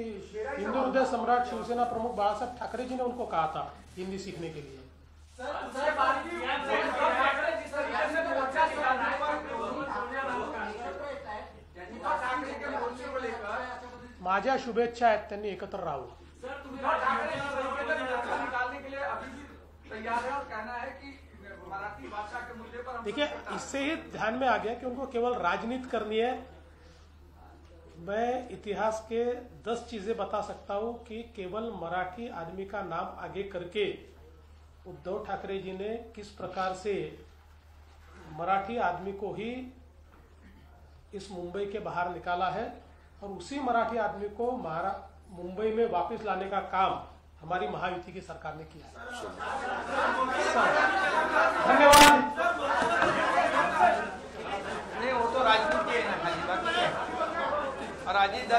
हिंदू हृदय सम्राट शिवसेना प्रमुख बाला साहब ठाकरे जी ने उनको कहा था हिंदी सीखने के लिए. माझ्या शुभेच्छा आहेत, त्यांनी एकत्र राहावं. देखिए, इससे ही ध्यान में आ गया कि उनको केवल राजनीति करनी है. मैं इतिहास के 10 चीजें बता सकता हूं कि केवल मराठी आदमी का नाम आगे करके उद्धव ठाकरे जी ने किस प्रकार से मराठी आदमी को ही इस मुंबई के बाहर निकाला है और उसी मराठी आदमी को मुंबई में वापस लाने का काम हमारी महायुति की सरकार ने किया है। धन्यवाद। नहीं, वो तो राजनीति है ना खाली, बाकी क्या है? और अजित